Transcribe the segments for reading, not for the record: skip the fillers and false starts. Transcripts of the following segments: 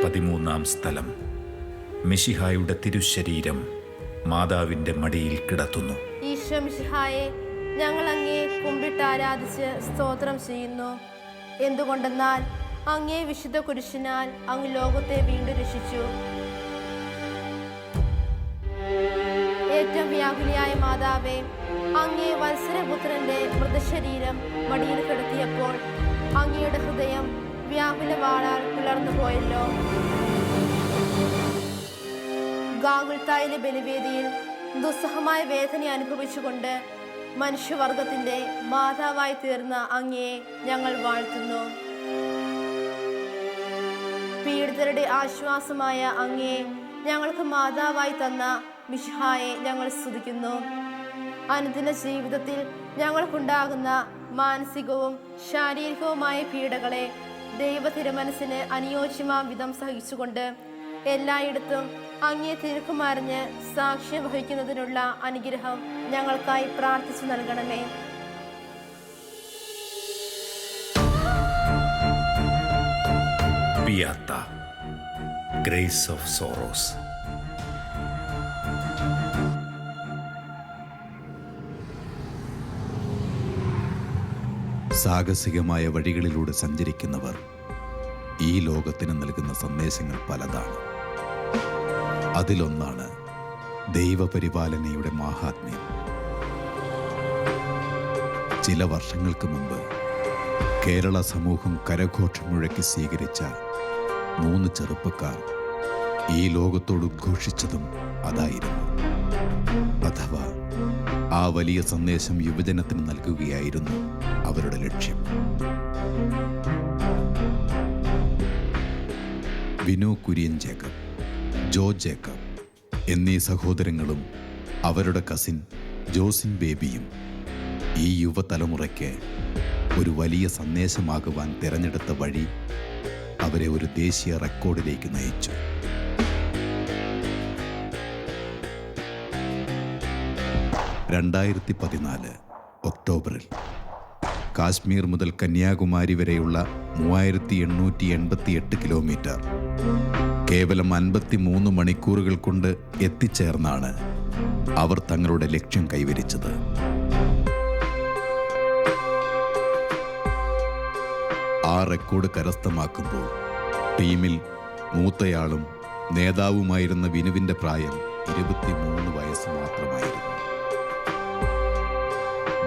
13-ാം സ്ഥലം. മിശിഹായുടെ തിരുശരീരം മാതാവിൻ്റെ മടിയിൽ കിടത്തുന്നു. ഈശോ മിശിഹായെ, ഞങ്ങൾ അങ്ങയെ കുമ്പിട്ട് ആരാധിച്ച് സ്തോത്രം ചെയ്യുന്നു. എന്തുകൊണ്ടെന്നാൽ അങ്ങേ വിശുദ്ധ കുരിശിനാൽ അങ്ങ് ലോകത്തെ വീണ്ടും രക്ഷിച്ചു. ഏറ്റവും വ്യാകുലിയായ മാതാവേ, അങ്ങേ വത്സരപുത്രന്റെ മൃതശരീരം മടിയിൽ കിടത്തിയപ്പോൾ അങ്ങയുടെ ഹൃദയം വ്യാകുലവാളാൽ പിളർന്നു പോയല്ലോ. ഗാഗുൽത്തായിലെ ബലിവേദിയിൽ ദുസ്സഹമായ വേദന അനുഭവിച്ചുകൊണ്ട് മനുഷ്യവർഗത്തിന്റെ മാതാവായി തീർന്ന അങ്ങയെ ഞങ്ങൾ വാഴ്ത്തുന്നു. പീഡിതരുടെ ആശ്വാസമായ അങ്ങയെ ഞങ്ങൾക്ക് മാതാവായി തന്ന മിശിഹായെ ഞങ്ങൾ സ്തുതിക്കുന്നു. അനുദിന ജീവിതത്തിൽ ഞങ്ങൾക്കുണ്ടാകുന്ന മാനസികവും ശാരീരികവുമായ പീഡകളെ ദൈവ തിരുമനസ്സിന് അനുയോജ്യമാം വിധം സഹിച്ചുകൊണ്ട് എല്ലായിടത്തും അങ്ങേ തിരുക്കുമറിഞ്ഞ് സാക്ഷ്യം വഹിക്കുന്നതിനുള്ള അനുഗ്രഹം ഞങ്ങൾക്കായി പ്രാർത്ഥിച്ചു നൽകണമേ. പിയാത്ത, ഗ്രേസ് ഓഫ് സോറോസ്. സാഹസികമായ വഴികളിലൂടെ സഞ്ചരിക്കുന്നവർ ഈ ലോകത്തിന് നൽകുന്ന സന്ദേശങ്ങൾ പലതാണ്. അതിലൊന്നാണ് ദൈവപരിപാലനയുടെ മാഹാത്മ്യം. ചില വർഷങ്ങൾക്ക് മുമ്പ് കേരള സമൂഹം കരഘോഷം മുഴക്കി സ്വീകരിച്ച 3 ചെറുപ്പക്കാർ ഈ ലോകത്തോട് ഉദ്ഘോഷിച്ചതും അതായിരുന്നു. അഥവാ ആ വലിയ സന്ദേശം യുവജനത്തിന് നൽകുകയായിരുന്നു അവരുടെ ലക്ഷ്യം. വിനു കുര്യൻ ജേക്കബ്, ജോ ജേക്കബ് എന്നീ സഹോദരങ്ങളും അവരുടെ കസിൻ ജോസിൻ ബേബിയും ഈ യുവതലമുറയ്ക്ക് ഒരു വലിയ സന്ദേശമാകുവാൻ തിരഞ്ഞെടുത്ത വഴി അവരെ ഒരു ദേശീയ റെക്കോർഡിലേക്ക് നയിച്ചു. ഒക്ടോബറിൽ കാശ്മീർ മുതൽ കന്യാകുമാരി വരെയുള്ള 3888 കിലോമീറ്റർ കേവലം 53 മണിക്കൂറുകൾ കൊണ്ട് എത്തിച്ചേർന്നാണ് അവർ തങ്ങളുടെ ലക്ഷ്യം കൈവരിച്ചത്. ആ റെക്കോർഡ് കരസ്ഥമാക്കുമ്പോൾ ടീമിൽ മൂത്തയാളും നേതാവുമായിരുന്ന വിനുവിൻ്റെ പ്രായം 23 വയസ്സ് മാത്രമായിരുന്നു.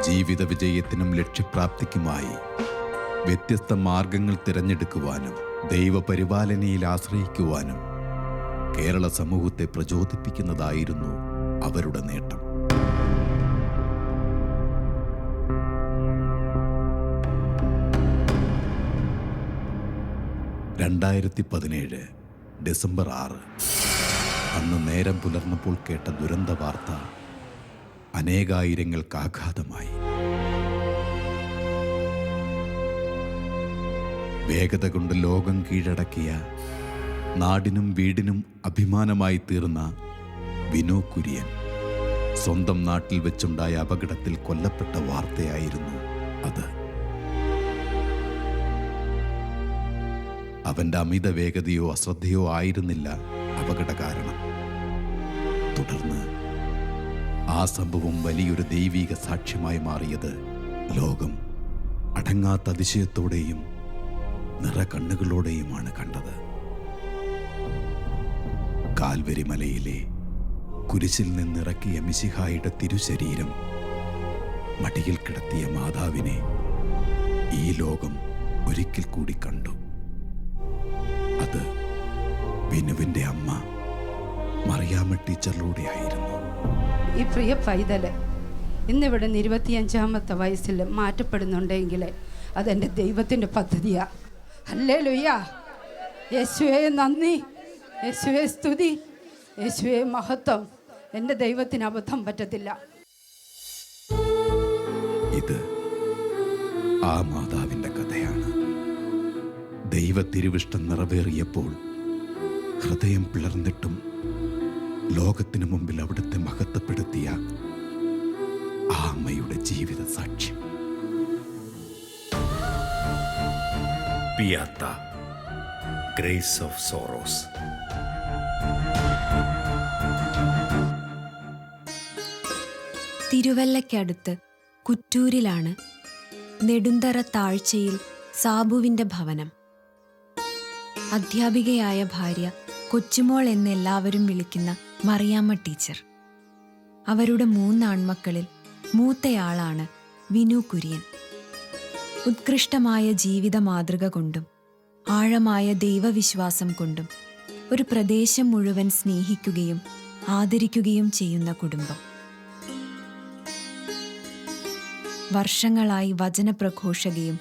ജീവിത വിജയത്തിനും ലക്ഷ്യപ്രാപ്തിക്കുമായി വ്യത്യസ്ത മാർഗങ്ങൾ തിരഞ്ഞെടുക്കുവാനും ദൈവപരിപാലനയിൽ ആശ്രയിക്കുവാനും കേരള സമൂഹത്തെ പ്രചോദിപ്പിക്കുന്നതായിരുന്നു അവരുടെ നേട്ടം. ഡിസംബർ 6 അന്ന് നേരം പുലർന്നപ്പോൾ കേട്ട ദുരന്ത വാർത്ത അനേകായിരങ്ങൾക്ക് ആഘാതമായി. വേഗത കൊണ്ട് ലോകം കീഴടക്കിയ, നാടിനും വീടിനും അഭിമാനമായി തീർന്ന വിനു കുര്യൻ സ്വന്തം നാട്ടിൽ വെച്ചുണ്ടായ അപകടത്തിൽ കൊല്ലപ്പെട്ട വാർത്തയായിരുന്നു അത്. അവന്റെ അമിത വേഗതയോ അശ്രദ്ധയോ ആയിരുന്നില്ല അപകട കാരണം. തുടർന്ന് ആ സംഭവം വലിയൊരു ദൈവിക സാക്ഷ്യമായി മാറിയത് ലോകം അടങ്ങാത്ത അതിശയത്തോടെയും നിറകണ്ണുകളോടെയുമാണ് കണ്ടത്. കാൽവരി മലയിലെ കുരിശിൽ നിന്നിറക്കിയ മിശിഹായുടെ തിരുശരീരം മടിയിൽ കിടത്തിയ മാതാവിനെ ഈ ലോകം ഒരിക്കൽ കൂടി കണ്ടു. അത് വിനുവിൻ്റെ അമ്മ മറിയാമ്മ ടീച്ചറിലൂടെയായിരുന്നു. ഈ പ്രിയ പൈതല് ഇന്നിവിടെ 25-ാമത്തെ വയസ്സിൽ മാറ്റപ്പെടുന്നുണ്ടെങ്കിൽ അതെൻ്റെ ദൈവത്തിൻ്റെ പദ്ധതിയാണ്. ഹല്ലേലൂയ. യേശുവേ നന്ദി, യേശുവേ സ്തുതി, യേശുവേ മഹത്വം. എൻ്റെ ദൈവത്തിന് അബദ്ധം പറ്റത്തില്ല. ഇത് ആ മാതാവിൻ്റെ കഥയാണ്. ദൈവ തിരുവിഷ്ടം നിറവേറിയപ്പോൾ ഹൃദയം പിളർന്നിട്ടും ലോകത്തിനു മുമ്പിൽ അവിടുത്തെ മഹത്വപ്പെടുത്തിയ ആ അമ്മയുടെ ജീവിത സാക്ഷ്യം. പിയാത്ത, ഗ്രേസ് ഓഫ് സോറോസ്. തിരുവല്ലയ്ക്കടുത്ത് കുറ്റൂരിലാണ് നെടുന്തറ താഴ്ചയിൽ സാബുവിൻ്റെ ഭവനം. അധ്യാപികയായ ഭാര്യ കൊച്ചുമോൾ എന്നെല്ലാവരും വിളിക്കുന്ന മറിയാമ്മ ടീച്ചർ. അവരുടെ 3 ആൺമക്കളിൽ മൂത്തയാളാണ് വിനു കുര്യൻ. ഉത്കൃഷ്ടമായ ജീവിത മാതൃക കൊണ്ടും ആഴമായ ദൈവവിശ്വാസം കൊണ്ടും ഒരു പ്രദേശം മുഴുവൻ സ്നേഹിക്കുകയും ആദരിക്കുകയും ചെയ്യുന്ന കുടുംബം. വർഷങ്ങളായി വചനപ്രഘോഷകയും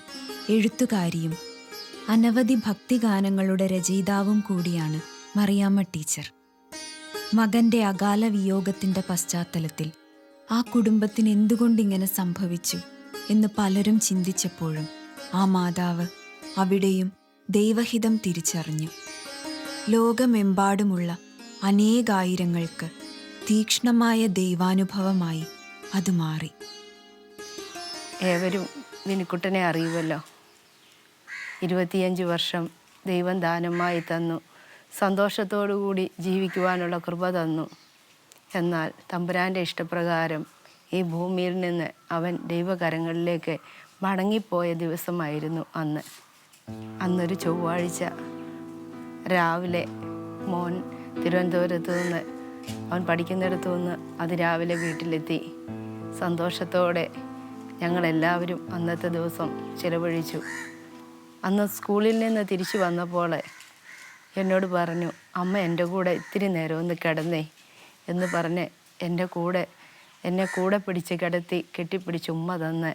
എഴുത്തുകാരിയും അനവധി ഭക്തിഗാനങ്ങളുടെ രചയിതാവും കൂടിയാണ് മറിയാമ്മ ടീച്ചർ. മകന്റെ അകാല വിയോഗത്തിന്റെ പശ്ചാത്തലത്തിൽ ആ കുടുംബത്തിന് എന്തുകൊണ്ടിങ്ങനെ സംഭവിച്ചു എന്ന് പലരും ചിന്തിച്ചപ്പോഴും ആ മാതാവ് അവിടെയും ദൈവഹിതം തിരിച്ചറിഞ്ഞു. ലോകമെമ്പാടുമുള്ള അനേകായിരങ്ങൾക്ക് തീക്ഷ്ണമായ ദൈവാനുഭവമായി അത് മാറി. ഏവരും വിനുക്കുട്ടനെ അറിയുമല്ലോ. 25 വർഷം ദൈവം ദാനമായി തന്നു. സന്തോഷത്തോടുകൂടി ജീവിക്കുവാനുള്ള കൃപ തന്നു. എന്നാൽ തമ്പുരാൻ്റെ ഇഷ്ടപ്രകാരം ഈ ഭൂമിയിൽ നിന്ന് അവൻ ദൈവകരങ്ങളിലേക്ക് മടങ്ങിപ്പോയ ദിവസമായിരുന്നു അന്ന്. അന്നൊരു ചൊവ്വാഴ്ച രാവിലെ മോൻ തിരുവനന്തപുരത്ത് നിന്ന്, അവൻ പഠിക്കുന്നിടത്തു നിന്ന് അതിരാവിലെ വീട്ടിലെത്തി. സന്തോഷത്തോടെ ഞങ്ങളെല്ലാവരും അന്നത്തെ ദിവസം ചിലവഴിച്ചു. അന്ന് സ്കൂളിൽ നിന്ന് തിരിച്ചു വന്നപ്പോൾ എന്നോട് പറഞ്ഞു, അമ്മ എൻ്റെ കൂടെ ഇത്തിരി നേരം ഒന്ന് കിടന്നേ എന്ന് പറഞ്ഞ് എന്നെ കൂടെ പിടിച്ച് കിടത്തി കെട്ടിപ്പിടിച്ച് ഉമ്മ തന്ന്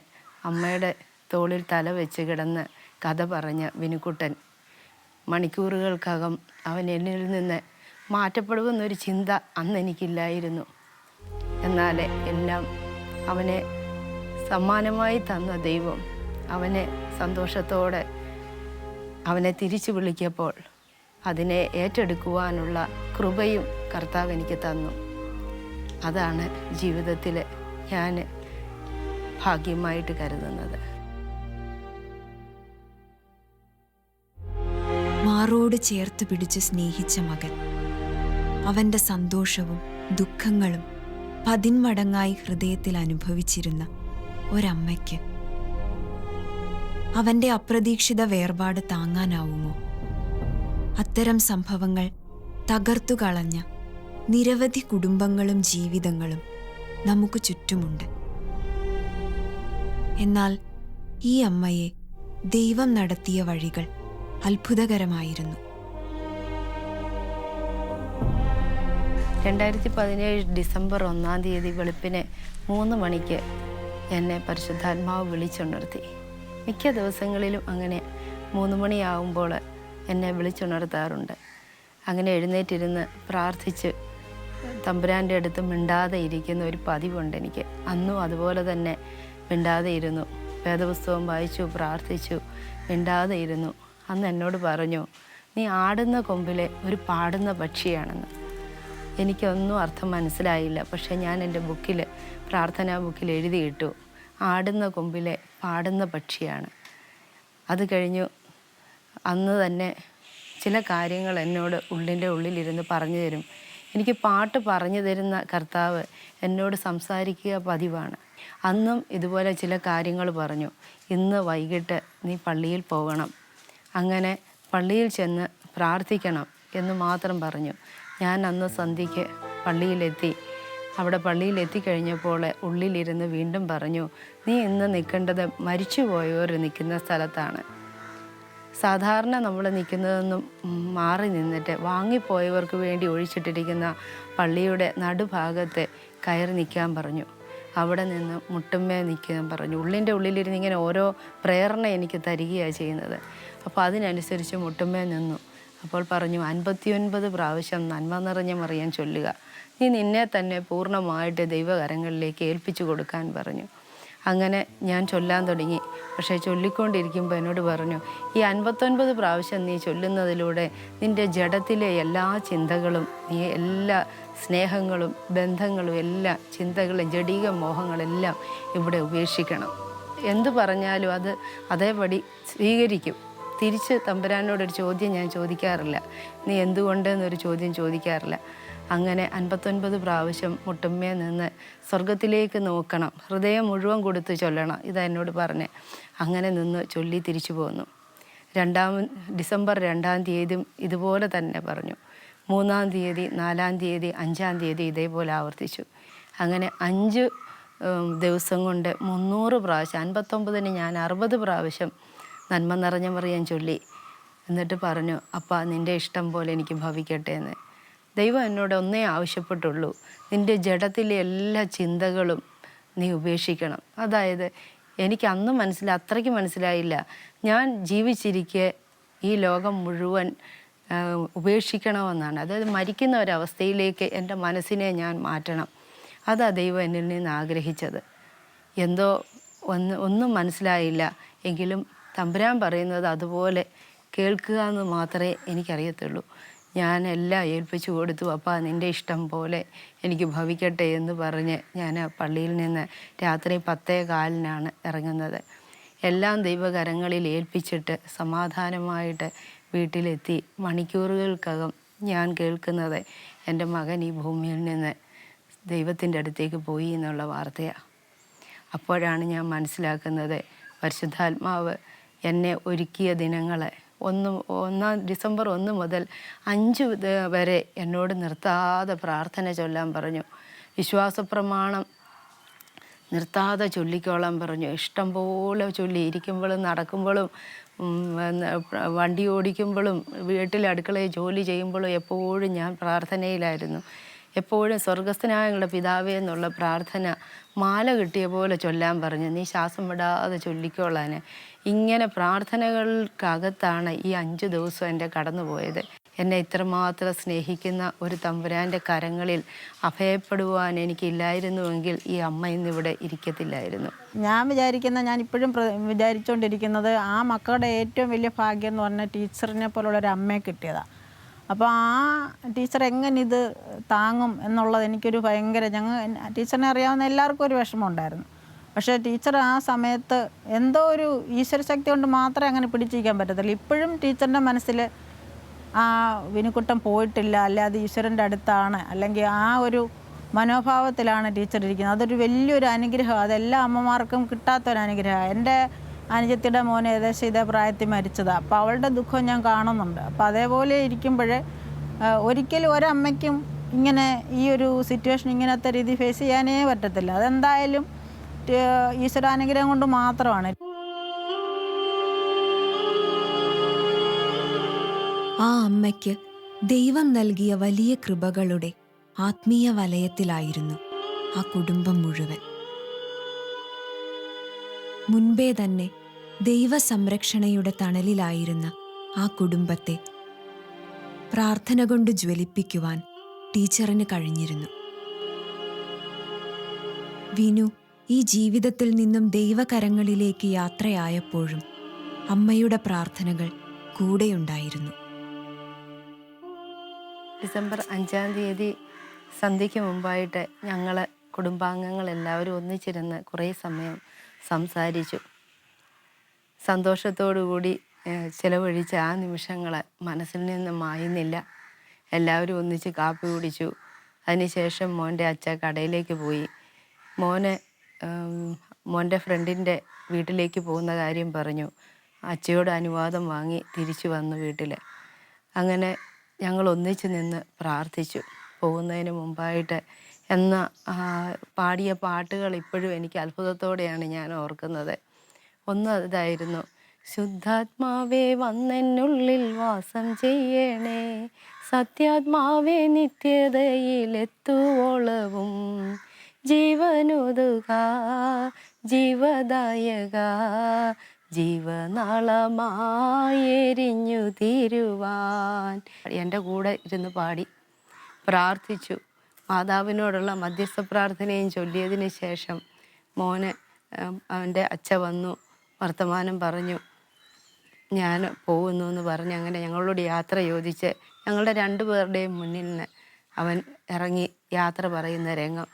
അമ്മയുടെ തോളിൽ തല വെച്ച് കിടന്ന് കഥ പറഞ്ഞ വിനുക്കുട്ടൻ മണിക്കൂറുകൾക്കകം അവൻ എന്നിൽ നിന്ന് മാറ്റപ്പെടുമെന്നൊരു ചിന്ത അന്ന് എനിക്കില്ലായിരുന്നു. എന്നാൽ എല്ലാം അവനെ സമ്മാനമായി തന്ന ദൈവം അവനെ സന്തോഷത്തോടെ അവനെ തിരിച്ചു വിളിക്കപ്പോൾ അതിനെ ഏറ്റെടുക്കുവാനുള്ള കൃപയും കർത്താവ് എനിക്ക് തന്നു. അതാണ് ജീവിതത്തിൽ ഞാൻ ഭാഗ്യമായിട്ട് കരുതുന്നത്. മാറോട് ചേർത്ത് പിടിച്ച് സ്നേഹിച്ച മകൻ, അവൻ്റെ സന്തോഷവും ദുഃഖങ്ങളും 10 മടങ്ങായി ഹൃദയത്തിൽ അനുഭവിച്ചിരുന്ന ഒരമ്മയ്ക്ക് അവൻ്റെ അപ്രതീക്ഷിത വേർപാട് താങ്ങാനാവുമോ? അത്തരം സംഭവങ്ങൾ തകർത്തു കളഞ്ഞ നിരവധി കുടുംബങ്ങളും ജീവിതങ്ങളും നമുക്ക് ചുറ്റുമുണ്ട്. എന്നാൽ ഈ അമ്മയെ ദൈവം നടത്തിയ വഴികൾ അത്ഭുതകരമായിരുന്നു. 2017 ഡിസംബർ 1-ാം തീയതി വെളുപ്പിന് 3 മണിക്ക് എന്നെ പരിശുദ്ധാത്മാവ് വിളിച്ചുണർത്തി. മിക്ക ദിവസങ്ങളിലും അങ്ങനെ 3 മണിയാവുമ്പോൾ എന്നെ വിളിച്ചുണർത്താറുണ്ട്. അങ്ങനെ എഴുന്നേറ്റിരുന്ന് പ്രാർത്ഥിച്ച് തമ്പുരാൻ്റെ അടുത്ത് മിണ്ടാതെ ഇരിക്കുന്ന ഒരു പതിവുണ്ട് എനിക്ക്. അന്നും അതുപോലെ തന്നെ മിണ്ടാതെ ഇരുന്നു. വേദപുസ്തകം വായിച്ചു, പ്രാർത്ഥിച്ചു, മിണ്ടാതെ ഇരുന്നു. അന്ന് എന്നോട് പറഞ്ഞു, നീ ആടുന്ന കൊമ്പിലെ ഒരു പാടുന്ന പക്ഷിയാണെന്ന്. എനിക്കൊന്നും അർത്ഥം മനസ്സിലായില്ല. പക്ഷേ ഞാൻ എൻ്റെ പ്രാർത്ഥനാ ബുക്കിൽ എഴുതിയിട്ടു, ആടുന്ന കൊമ്പിലെ പാടുന്ന പക്ഷിയാണ്. അത് കഴിഞ്ഞു അന്ന് തന്നെ ചില കാര്യങ്ങൾ എന്നോട് ഉള്ളിൻ്റെ ഉള്ളിലിരുന്ന് പറഞ്ഞു തരും. എനിക്ക് പാട്ട് പറഞ്ഞു തരുന്ന കർത്താവ് എന്നോട് സംസാരിക്കുക പതിവാണ്. അന്നും ഇതുപോലെ ചില കാര്യങ്ങൾ പറഞ്ഞു. ഇന്ന് വൈകിട്ട് നീ പള്ളിയിൽ പോകണം, അങ്ങനെ പള്ളിയിൽ ചെന്ന് പ്രാർത്ഥിക്കണം എന്ന് മാത്രം പറഞ്ഞു. ഞാൻ അന്ന് സന്ധ്യയ്ക്ക് പള്ളിയിലെത്തി. അവിടെ പള്ളിയിലെത്തിക്കഴിഞ്ഞപ്പോൾ ഉള്ളിലിരുന്ന് വീണ്ടും പറഞ്ഞു, നീ ഇന്ന് നിൽക്കേണ്ടത് മരിച്ചുപോയവർ നിൽക്കുന്ന സ്ഥലത്താണ്. സാധാരണ നമ്മൾ നിൽക്കുന്നതൊന്നും മാറി നിന്നിട്ട് വാങ്ങിപ്പോയവർക്ക് വേണ്ടി ഒഴിച്ചിട്ടിരിക്കുന്ന പള്ളിയുടെ നടുഭാഗത്ത് കയറി നിൽക്കാൻ പറഞ്ഞു. അവിടെ നിന്ന് മുട്ടുമ്മേ നിൽക്കാൻ പറഞ്ഞു. ഉള്ളിൻ്റെ ഉള്ളിലിരുന്ന് ഇങ്ങനെ ഓരോ പ്രേരണ എനിക്ക് തരികയാണ് ചെയ്യുന്നത്. അപ്പോൾ അതിനനുസരിച്ച് മുട്ടുമ്മേ നിന്നു. അപ്പോൾ പറഞ്ഞു, 59 പ്രാവശ്യം നന്മ നിറഞ്ഞ മറിയാൻ ചൊല്ലുക. നീ നിന്നെ തന്നെ പൂർണ്ണമായിട്ട് ദൈവകരങ്ങളിലേക്ക് ഏൽപ്പിച്ചു കൊടുക്കാൻ പറഞ്ഞു. അങ്ങനെ ഞാൻ ചൊല്ലാൻ തുടങ്ങി. പക്ഷേ ചൊല്ലിക്കൊണ്ടിരിക്കുമ്പോൾ എന്നോട് പറഞ്ഞു, ഈ 59 പ്രാവശ്യം നീ ചൊല്ലുന്നതിലൂടെ നിൻ്റെ ജഡത്തിലെ എല്ലാ ചിന്തകളും, നീ എല്ലാ സ്നേഹങ്ങളും ബന്ധങ്ങളും എല്ലാ ചിന്തകളും ജഡീക മോഹങ്ങളെല്ലാം ഇവിടെ ഉപേക്ഷിക്കണം. എന്തു പറഞ്ഞാലും അത് അതേപടി സ്വീകരിക്കും. തിരിച്ച് തമ്പുരാനോടൊരു ചോദ്യം ഞാൻ ചോദിക്കാറില്ല. നീ എന്തുകൊണ്ട് എന്നൊരു ചോദ്യം ചോദിക്കാറില്ല. അങ്ങനെ 59 പ്രാവശ്യം മുട്ടുമ്മേ നിന്ന് സ്വർഗത്തിലേക്ക് നോക്കണം, ഹൃദയം മുഴുവൻ കൊടുത്ത് ചൊല്ലണം, ഇതാ എന്നോട് പറഞ്ഞ്. അങ്ങനെ നിന്ന് ചൊല്ലി തിരിച്ചു പോന്നു. ഡിസംബർ 2-ാം തീയതി ഇതുപോലെ തന്നെ പറഞ്ഞു. 3-ാം തീയതി, 4-ാം തീയതി, 5-ാം തീയതി ഇതേപോലെ ആവർത്തിച്ചു. അങ്ങനെ 5 ദിവസം കൊണ്ട് 300 പ്രാവശ്യം, 59-ന് ഞാൻ 60 പ്രാവശ്യം നന്മ നിറഞ്ഞ മറിയം ചൊല്ലി. എന്നിട്ട് പറഞ്ഞു, അപ്പാ നിൻ്റെ ഇഷ്ടം പോലെ എനിക്ക് ഭവിക്കട്ടെ എന്ന്. ദൈവം എന്നോട് ഒന്നേ ആവശ്യപ്പെട്ടുള്ളൂ, നിൻ്റെ ജഡത്തിലെ എല്ലാ ചിന്തകളും നീ ഉപേക്ഷിക്കണം. അതായത് എനിക്ക് അന്ന് അത്രയ്ക്ക് മനസ്സിലായില്ല. ഞാൻ ജീവിച്ചിരിക്കെ ഈ ലോകം മുഴുവൻ ഉപേക്ഷിക്കണമെന്നാണ്. അതായത് മരിക്കുന്ന ഒരവസ്ഥയിലേക്ക് എൻ്റെ മനസ്സിനെ ഞാൻ മാറ്റണം. അതാ ദൈവം എന്നിൽ നിന്ന് ആഗ്രഹിച്ചത്. എന്തോ ഒന്നും മനസ്സിലായില്ല. എങ്കിലും തമ്പുരാൻ പറയുന്നത് അതുപോലെ കേൾക്കുക എന്ന് മാത്രമേ എനിക്കറിയത്തുള്ളൂ. ഞാൻ എല്ലാം ഏൽപ്പിച്ചു കൊടുത്തു. അപ്പോൾ നിൻ്റെ ഇഷ്ടം പോലെ എനിക്ക് ഭവിക്കട്ടെ എന്ന് പറഞ്ഞ് ഞാൻ പള്ളിയിൽ നിന്ന് രാത്രി 10:15 ഇറങ്ങുന്നത്. എല്ലാം ദൈവകരങ്ങളിൽ ഏൽപ്പിച്ചിട്ട് സമാധാനമായിട്ട് വീട്ടിലെത്തി. മണിക്കൂറുകൾക്കകം ഞാൻ കേൾക്കുന്നത് എൻ്റെ മകൻ ഈ ഭൂമിയിൽ നിന്ന് ദൈവത്തിൻ്റെ അടുത്തേക്ക് പോയി എന്നുള്ള വാർത്തയാണ്. അപ്പോഴാണ് ഞാൻ മനസ്സിലാക്കുന്നത് പരിശുദ്ധാത്മാവ് എന്നെ ഒരുക്കിയ ദിനങ്ങളെ ഡിസംബർ 1 മുതൽ 5 വരെ എന്നോട് നിർത്താതെ പ്രാർത്ഥന ചൊല്ലാൻ പറഞ്ഞു. വിശ്വാസപ്രമാണം നിർത്താതെ ചൊല്ലിക്കോളാൻ പറഞ്ഞു. ഇഷ്ടം പോലെ ചൊല്ലി. ഇരിക്കുമ്പോഴും നടക്കുമ്പോഴും വണ്ടി ഓടിക്കുമ്പോഴും വീട്ടിൽ അടുക്കളയിൽ ജോലി ചെയ്യുമ്പോഴും എപ്പോഴും ഞാൻ പ്രാർത്ഥനയിലായിരുന്നു. എപ്പോഴും സ്വർഗസ്ഥനായ ഞങ്ങളുടെ പിതാവേ എന്നുള്ള പ്രാർത്ഥന മാല കിട്ടിയ പോലെ ചൊല്ലാൻ പറഞ്ഞു. നീ ശ്വാസം വിടാതെ ചൊല്ലിക്കോളാൻ. ഇങ്ങനെ പ്രാർത്ഥനകൾക്കകത്താണ് ഈ 5 ദിവസം എൻ്റെ കടന്നുപോയത്. എന്നെ ഇത്രമാത്രം സ്നേഹിക്കുന്ന ഒരു തമ്പുരാൻ്റെ കരങ്ങളിൽ അഭയപ്പെടുവാൻ എനിക്കില്ലായിരുന്നുവെങ്കിൽ ഈ അമ്മ ഇന്നിവിടെ ഇരിക്കത്തില്ലായിരുന്നു. ഞാൻ ഇപ്പോഴും വിചാരിച്ചുകൊണ്ടിരിക്കുന്നത് ആ മക്കളുടെ ഏറ്റവും വലിയ ഭാഗ്യം എന്ന് പറഞ്ഞാൽ ടീച്ചറിനെ പോലുള്ളൊരു അമ്മയെ കിട്ടിയതാണ്. അപ്പോൾ ആ ടീച്ചർ എങ്ങനെ ഇത് താങ്ങും എന്നുള്ളത് എനിക്കൊരു ഭയങ്കര ടീച്ചറിനെ അറിയാവുന്ന എല്ലാവർക്കും ഒരു വിഷമം ഉണ്ടായിരുന്നു. പക്ഷേ ടീച്ചർ ആ സമയത്ത് എന്തോ ഒരു ഈശ്വരശക്തി കൊണ്ട് മാത്രമേ അങ്ങനെ പിടിച്ചിരിക്കാൻ പറ്റത്തുള്ളൂ. ഇപ്പോഴും ടീച്ചറിൻ്റെ മനസ്സിൽ ആ വിനുക്കുട്ടൻ പോയിട്ടില്ല, അല്ലെ അത് ഈശ്വരൻ്റെ അടുത്താണ്, അല്ലെങ്കിൽ ആ ഒരു മനോഭാവത്തിലാണ് ടീച്ചർ ഇരിക്കുന്നത്. അതൊരു വലിയൊരു അനുഗ്രഹം. അതെല്ലാ അമ്മമാർക്കും കിട്ടാത്തൊരനുഗ്രഹമാണ്. എൻ്റെ അനുജത്തിയുടെ മോൻ ഏകദേശം ഇതേ പ്രായത്തിൽ മരിച്ചതാണ്. അപ്പോൾ അവളുടെ ദുഃഖം ഞാൻ കാണുന്നുണ്ട്. അപ്പോൾ അതേപോലെ ഇരിക്കുമ്പോൾ ഒരിക്കലും ഒരമ്മയ്ക്കും ഇങ്ങനെ ഈ ഒരു സിറ്റുവേഷൻ ഇങ്ങനത്തെ രീതി ഫേസ് ചെയ്യാനേ പറ്റത്തില്ല. അതെന്തായാലും ഈശ്വരാനുഗ്രഹം കൊണ്ട് മാത്രമാണ്. ആ അമ്മയ്ക്ക് ദൈവം നൽകിയ വലിയ കൃപകളുടെ ആത്മീയ വലയത്തിലായിരുന്നു ആ കുടുംബം മുഴുവൻ. മുൻപേ തന്നെ ദൈവസംരക്ഷണയുടെ തണലിലായിരുന്ന ആ കുടുംബത്തെ പ്രാർത്ഥന കൊണ്ട് ജ്വലിപ്പിക്കുവാൻ ടീച്ചറിന് കഴിഞ്ഞിരുന്നു. വിനു ഈ ജീവിതത്തിൽ നിന്നും ദൈവകരങ്ങളിലേക്ക് യാത്രയായപ്പോഴും അമ്മയുടെ പ്രാർത്ഥനകൾ കൂടെയുണ്ടായിരുന്നു. ഡിസംബർ 5-ാം തീയതി സന്ധ്യയ്ക്ക് മുമ്പായിട്ട് ഞങ്ങൾ കുടുംബാംഗങ്ങൾ എല്ലാവരും ഒന്നിച്ചിരുന്ന് കുറേ സമയം സംസാരിച്ചു. സന്തോഷത്തോടുകൂടി ചിലവഴിച്ച ആ നിമിഷങ്ങൾ മനസ്സിൽ നിന്ന് മായുന്നില്ല. എല്ലാവരും ഒന്നിച്ച് കാപ്പി കുടിച്ചു. അതിനുശേഷം മോൻ്റെ അച്ഛ കടയിലേക്ക് പോയി. മോൻ്റെ ഫ്രണ്ടിൻ്റെ വീട്ടിലേക്ക് പോകുന്ന കാര്യം പറഞ്ഞു. അച്ഛയോട് അനുവാദം വാങ്ങി തിരിച്ചു വന്നു വീട്ടിൽ. അങ്ങനെ ഞങ്ങൾ ഒന്നിച്ച് നിന്ന് പ്രാർത്ഥിച്ചു. പോകുന്നതിന് മുമ്പായിട്ട് പാടിയ പാട്ടുകൾ ഇപ്പോഴും എനിക്ക് അത്ഭുതത്തോടെയാണ് ഞാൻ ഓർക്കുന്നത്. ഒന്ന് ഇതായിരുന്നു, ശുദ്ധാത്മാവേ വന്നെന്നുള്ളിൽ വാസം ചെയ്യണേ, സത്യാത്മാവേ നിത്യതയിലെത്തുവോളവും, ജീവനുതുക ജീവദായക ജീവനാളമായെരിഞ്ഞു തീരുവാൻ. എൻ്റെ കൂടെ ഇരുന്ന് പാടി പ്രാർത്ഥിച്ചു. മാതാവിനോടുള്ള മധ്യസ്ഥ പ്രാർത്ഥനയും ചൊല്ലിയതിന് ശേഷം അവൻ്റെ അച്ഛ വന്നു, വർത്തമാനം പറഞ്ഞു, ഞാൻ പോകുന്നു എന്ന് പറഞ്ഞ് അങ്ങനെ ഞങ്ങളോട് യാത്ര ചോദിച്ച് ഞങ്ങളുടെ 2 പേരുടെയും മുന്നിൽ നിന്ന് അവൻ ഇറങ്ങി യാത്ര പറയുന്ന രംഗം.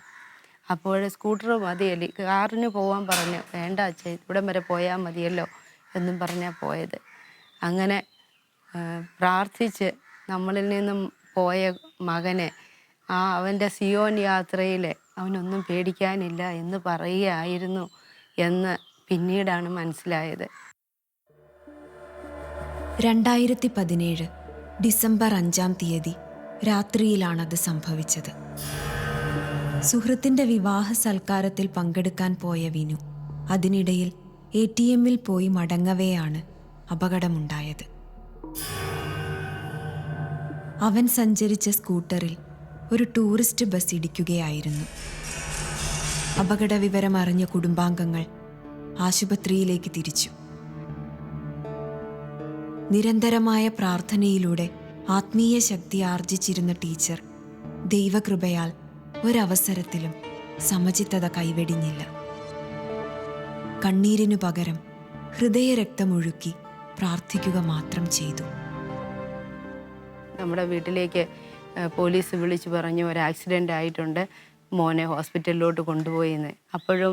അപ്പോൾ സ്കൂട്ടർ മതിയല്ലേ, കാറിന് പോകാൻ പറഞ്ഞു. വേണ്ട അച്ഛ, ഇവിടം വരെ പോയാൽ മതിയല്ലോ എന്നും പറഞ്ഞാൽ പോയത്. അങ്ങനെ പ്രാർത്ഥിച്ച് നമ്മളിൽ നിന്നും പോയ മകനെ അവൻ്റെ സിയോൻ യാത്രയിൽ അവനൊന്നും പേടിക്കാനില്ല എന്ന് പറയുകയായിരുന്നു എന്ന് പിന്നീടാണ് മനസ്സിലായത്. 2017 ഡിസംബർ 5-ാം തീയതി രാത്രിയിലാണത് സംഭവിച്ചത്. സുഹൃത്തിൻ്റെ വിവാഹ സൽക്കാരത്തിൽ പങ്കെടുക്കാൻ പോയ വിനു അതിനിടയിൽ ATM-ൽ പോയി മടങ്ങവെയാണ് അപകടമുണ്ടായത്. അവൻ സഞ്ചരിച്ച സ്കൂട്ടറിൽ ഒരു ടൂറിസ്റ്റ് ബസ് ഇടിക്കുകയായിരുന്നു. അപകട വിവരം അറിഞ്ഞ കുടുംബാംഗങ്ങൾ ആശുപത്രിയിലേക്ക് തിരിച്ചു. നിരന്തരമായ പ്രാർത്ഥനയിലൂടെ ആത്മീയ ശക്തി ആർജിച്ചിരുന്ന ടീച്ചർ ദൈവകൃപയാൽ ഒരവസരത്തിലും സമചിത്തത കൈവെടിഞ്ഞില്ല. കണ്ണീരിനു പകരം ഹൃദയരക്തമൊഴുക്കി പ്രാർത്ഥിക്കുക മാത്രം ചെയ്തു. നമ്മുടെ വീട്ടിലേക്ക് പോലീസ് വിളിച്ചു പറഞ്ഞു ഒരു ആക്സിഡൻ്റ് ആയിട്ടുണ്ട്, മോനെ ഹോസ്പിറ്റലിലോട്ട് കൊണ്ടുപോയിന്ന്. അപ്പോഴും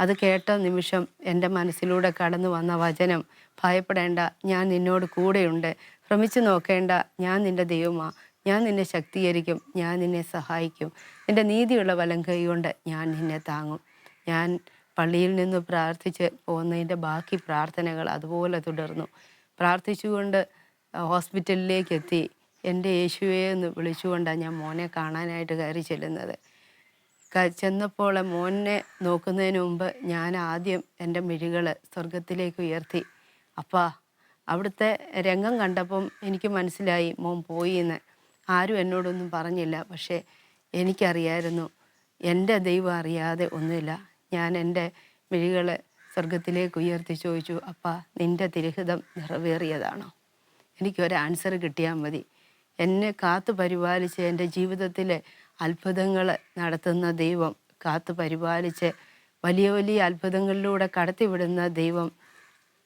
അത് കേട്ട നിമിഷം എൻ്റെ മനസ്സിലൂടെ കടന്നു വന്ന വചനം, ഭയപ്പെടേണ്ട, ഞാൻ നിന്നോട് കൂടെയുണ്ട്, ഭ്രമിച്ചു നോക്കേണ്ട, ഞാൻ നിൻ്റെ ദൈവമാണ്, ഞാൻ നിന്നെ ശക്തീകരിക്കും, ഞാൻ നിന്നെ സഹായിക്കും, നിൻ്റെ നീതിയുള്ള വലം കൈ കൊണ്ട് ഞാൻ നിന്നെ താങ്ങും. ഞാൻ പള്ളിയിൽ നിന്ന് പ്രാർത്ഥിച്ച് പോകുന്നതിൻ്റെ ബാക്കി പ്രാർത്ഥനകൾ അതുപോലെ തുടർന്നു. പ്രാർത്ഥിച്ചുകൊണ്ട് ഹോസ്പിറ്റലിലേക്ക് എത്തി. എൻ്റെ യേശുവേ എന്ന് വിളിച്ചുകൊണ്ടാണ് ഞാൻ മോനെ കാണാനായിട്ട് കയറി ചെല്ലുന്നത്. ചെന്നപ്പോൾ മോനെ നോക്കുന്നതിന് മുമ്പ് ഞാൻ ആദ്യം എൻ്റെ മിഴികൾ സ്വർഗത്തിലേക്ക് ഉയർത്തി. അപ്പാ, അവിടുത്തെ രംഗം കണ്ടപ്പം എനിക്ക് മനസ്സിലായി മോൻ പോയി എന്ന്. ആരും എന്നോടൊന്നും പറഞ്ഞില്ല, പക്ഷേ എനിക്കറിയായിരുന്നു എൻ്റെ ദൈവം അറിയാതെ ഒന്നുമില്ല. ഞാൻ എൻ്റെ മിഴികൾ സ്വർഗത്തിലേക്ക് ഉയർത്തി ചോദിച്ചു, അപ്പാ, നിൻ്റെ തിരുഹിതം നിറവേറിയതാണോ? എനിക്കൊരു ആൻസർ കിട്ടിയാൽ മതി. എന്നെ കാത്തു പരിപാലിച്ച് എൻ്റെ ജീവിതത്തിലെ അത്ഭുതങ്ങൾ നടത്തുന്ന ദൈവം, കാത്തു പരിപാലിച്ച് വലിയ വലിയ അത്ഭുതങ്ങളിലൂടെ കടത്തിവിടുന്ന ദൈവം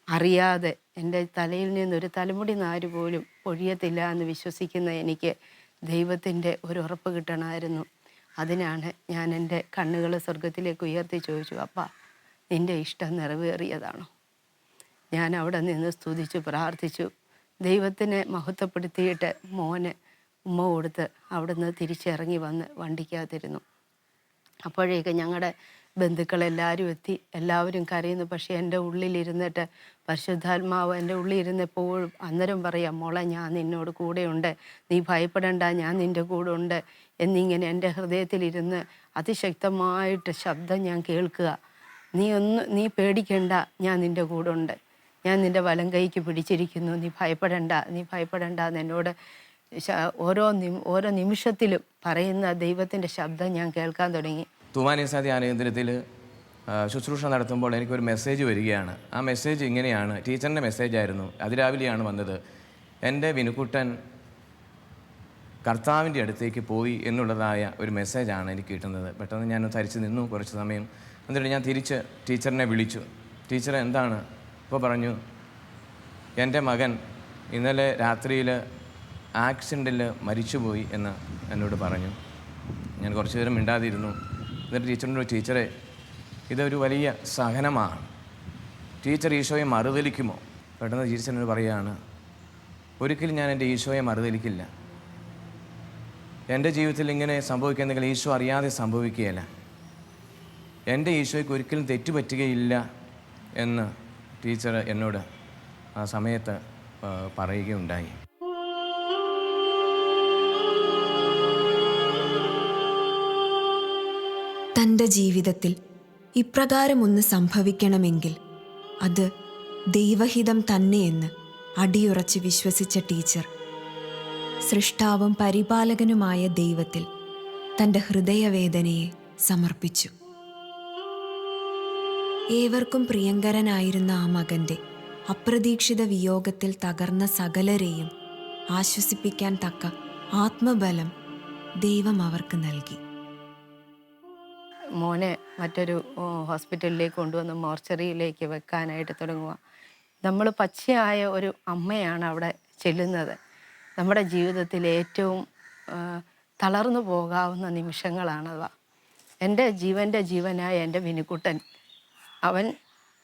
അറിയാതെ എൻ്റെ തലയിൽ നിന്നൊരു തലമുടി നാര് പോലും ഒഴിയത്തില്ല എന്ന് വിശ്വസിക്കുന്ന എനിക്ക് ദൈവത്തിൻ്റെ ഒരു ഉറപ്പ് കിട്ടണമായിരുന്നു. അതിനാണ് ഞാൻ എൻ്റെ കണ്ണുകൾ സ്വർഗത്തിലേക്ക് ഉയർത്തി ചോദിച്ചു, അപ്പാ, നിൻ്റെ ഇഷ്ടം നിറവേറിയതാണോ? ഞാൻ അവിടെ നിന്ന് സ്തുതിച്ചു പ്രാർത്ഥിച്ചു. ദൈവത്തിനെ മഹത്വപ്പെടുത്തിയിട്ട് മോന് ഉമ്മ കൊടുത്ത് അവിടുന്ന് തിരിച്ചിറങ്ങി വന്ന് വണ്ടിക്കകത്തിരുന്നു. അപ്പോഴേക്ക് ഞങ്ങളുടെ ബന്ധുക്കളെല്ലാവരും എത്തി. എല്ലാവരും കരയുന്നു. പക്ഷേ എൻ്റെ ഉള്ളിലിരുന്നിട്ട് പരിശുദ്ധാത്മാവ് എൻ്റെ ഉള്ളിലിരുന്നെപ്പോഴും അന്നേരം പറയാം, മോളെ, ഞാൻ നിന്നോട് കൂടെയുണ്ട്, നീ ഭയപ്പെടേണ്ട, ഞാൻ നിൻ്റെ കൂടെ ഉണ്ട് എന്നിങ്ങനെ എൻ്റെ ഹൃദയത്തിലിരുന്ന് അതിശക്തമായിട്ട് ശബ്ദം ഞാൻ കേൾക്കുക. നീ പേടിക്കണ്ട, ഞാൻ നിൻ്റെ കൂടെ ഉണ്ട്, ഞാൻ നിൻ്റെ വലം കൈക്ക് പിടിച്ചിരിക്കുന്നു, നീ ഭയപ്പെടണ്ട എന്ന് എന്നോട് ഓരോ നിമിഷത്തിലും പറയുന്ന ദൈവത്തിൻ്റെ ശബ്ദം ഞാൻ കേൾക്കാൻ തുടങ്ങി. തൂമാനീസ ധ്യാനകേന്ദ്രത്തിൽ ശുശ്രൂഷ നടത്തുമ്പോൾ എനിക്കൊരു മെസ്സേജ് വരികയാണ്. ആ മെസ്സേജ് ഇങ്ങനെയാണ്, ടീച്ചറിൻ്റെ മെസ്സേജായിരുന്നു, അതിരാവിലെയാണ് വന്നത്. എൻ്റെ വിനുക്കുട്ടൻ കർത്താവിൻ്റെ അടുത്തേക്ക് പോയി എന്നുള്ളതായ ഒരു മെസ്സേജാണ് എനിക്ക് കിട്ടുന്നത്. പെട്ടെന്ന് ഞാൻ തരിച്ച് നിന്നു കുറച്ച് സമയം. എന്നിട്ട് ഞാൻ തിരിച്ച് ടീച്ചറിനെ വിളിച്ചു. ടീച്ചർ എന്താണ്? ഇപ്പോൾ പറഞ്ഞു, എൻ്റെ മകൻ ഇന്നലെ രാത്രിയിൽ ആക്സിഡൻറ്റിൽ മരിച്ചുപോയി എന്ന് എന്നോട് പറഞ്ഞു. ഞാൻ കുറച്ച് നേരം മിണ്ടാതിരുന്നു. എന്നിട്ട് ടീച്ചറിനോട്, ടീച്ചറെ, ഇതൊരു വലിയ സഹനമാണ്, ടീച്ചർ ഈശോയെ മറുതലിക്കുമോ? പെട്ടെന്ന് ടീച്ചറിനോട് പറയുകയാണ്, ഒരിക്കലും ഞാൻ എൻ്റെ ഈശോയെ മറുതലിക്കില്ല. എൻ്റെ ജീവിതത്തിൽ ഇങ്ങനെ സംഭവിക്കുന്നെങ്കിൽ ഈശോ അറിയാതെ സംഭവിക്കുകയില്ല. എൻ്റെ ഈശോയ്ക്ക് ഒരിക്കലും തെറ്റുപറ്റുകയില്ല എന്ന് ടീച്ചർ എന്നോട് ആ സമയത്ത് പറയുകയുണ്ടായി. തൻ്റെ ജീവിതത്തിൽ ഇപ്രകാരമൊന്ന് സംഭവിക്കണമെങ്കിൽ അത് ദൈവഹിതം തന്നെയെന്ന് അടിയുറച്ച് വിശ്വസിച്ച ടീച്ചർ സൃഷ്ടാവും പരിപാലകനുമായ ദൈവത്തിൽ തൻ്റെ ഹൃദയവേദനയെ സമർപ്പിച്ചു. ഏവർക്കും പ്രിയങ്കരനായിരുന്ന ആ മകൻ്റെ അപ്രതീക്ഷിത വിയോഗത്തിൽ തകർന്ന സകലരെയും ആശ്വസിപ്പിക്കാൻ തക്ക ആത്മബലം ദൈവം അവർക്ക് നൽകി. മോനെ മറ്റൊരു ഹോസ്പിറ്റലിലേക്ക് കൊണ്ടുവന്ന് മോർച്ചറിയിലേക്ക് വെക്കാനായിട്ട് തുടങ്ങുക. നമ്മൾ പച്ചയായ ഒരു അമ്മയാണ് അവിടെ ചെല്ലുന്നത്. നമ്മുടെ ജീവിതത്തിൽ ഏറ്റവും തളർന്നു പോകാവുന്ന നിമിഷങ്ങളാണവ. എൻ്റെ ജീവനായ എൻ്റെ വിനുക്കുട്ടൻ അവൻ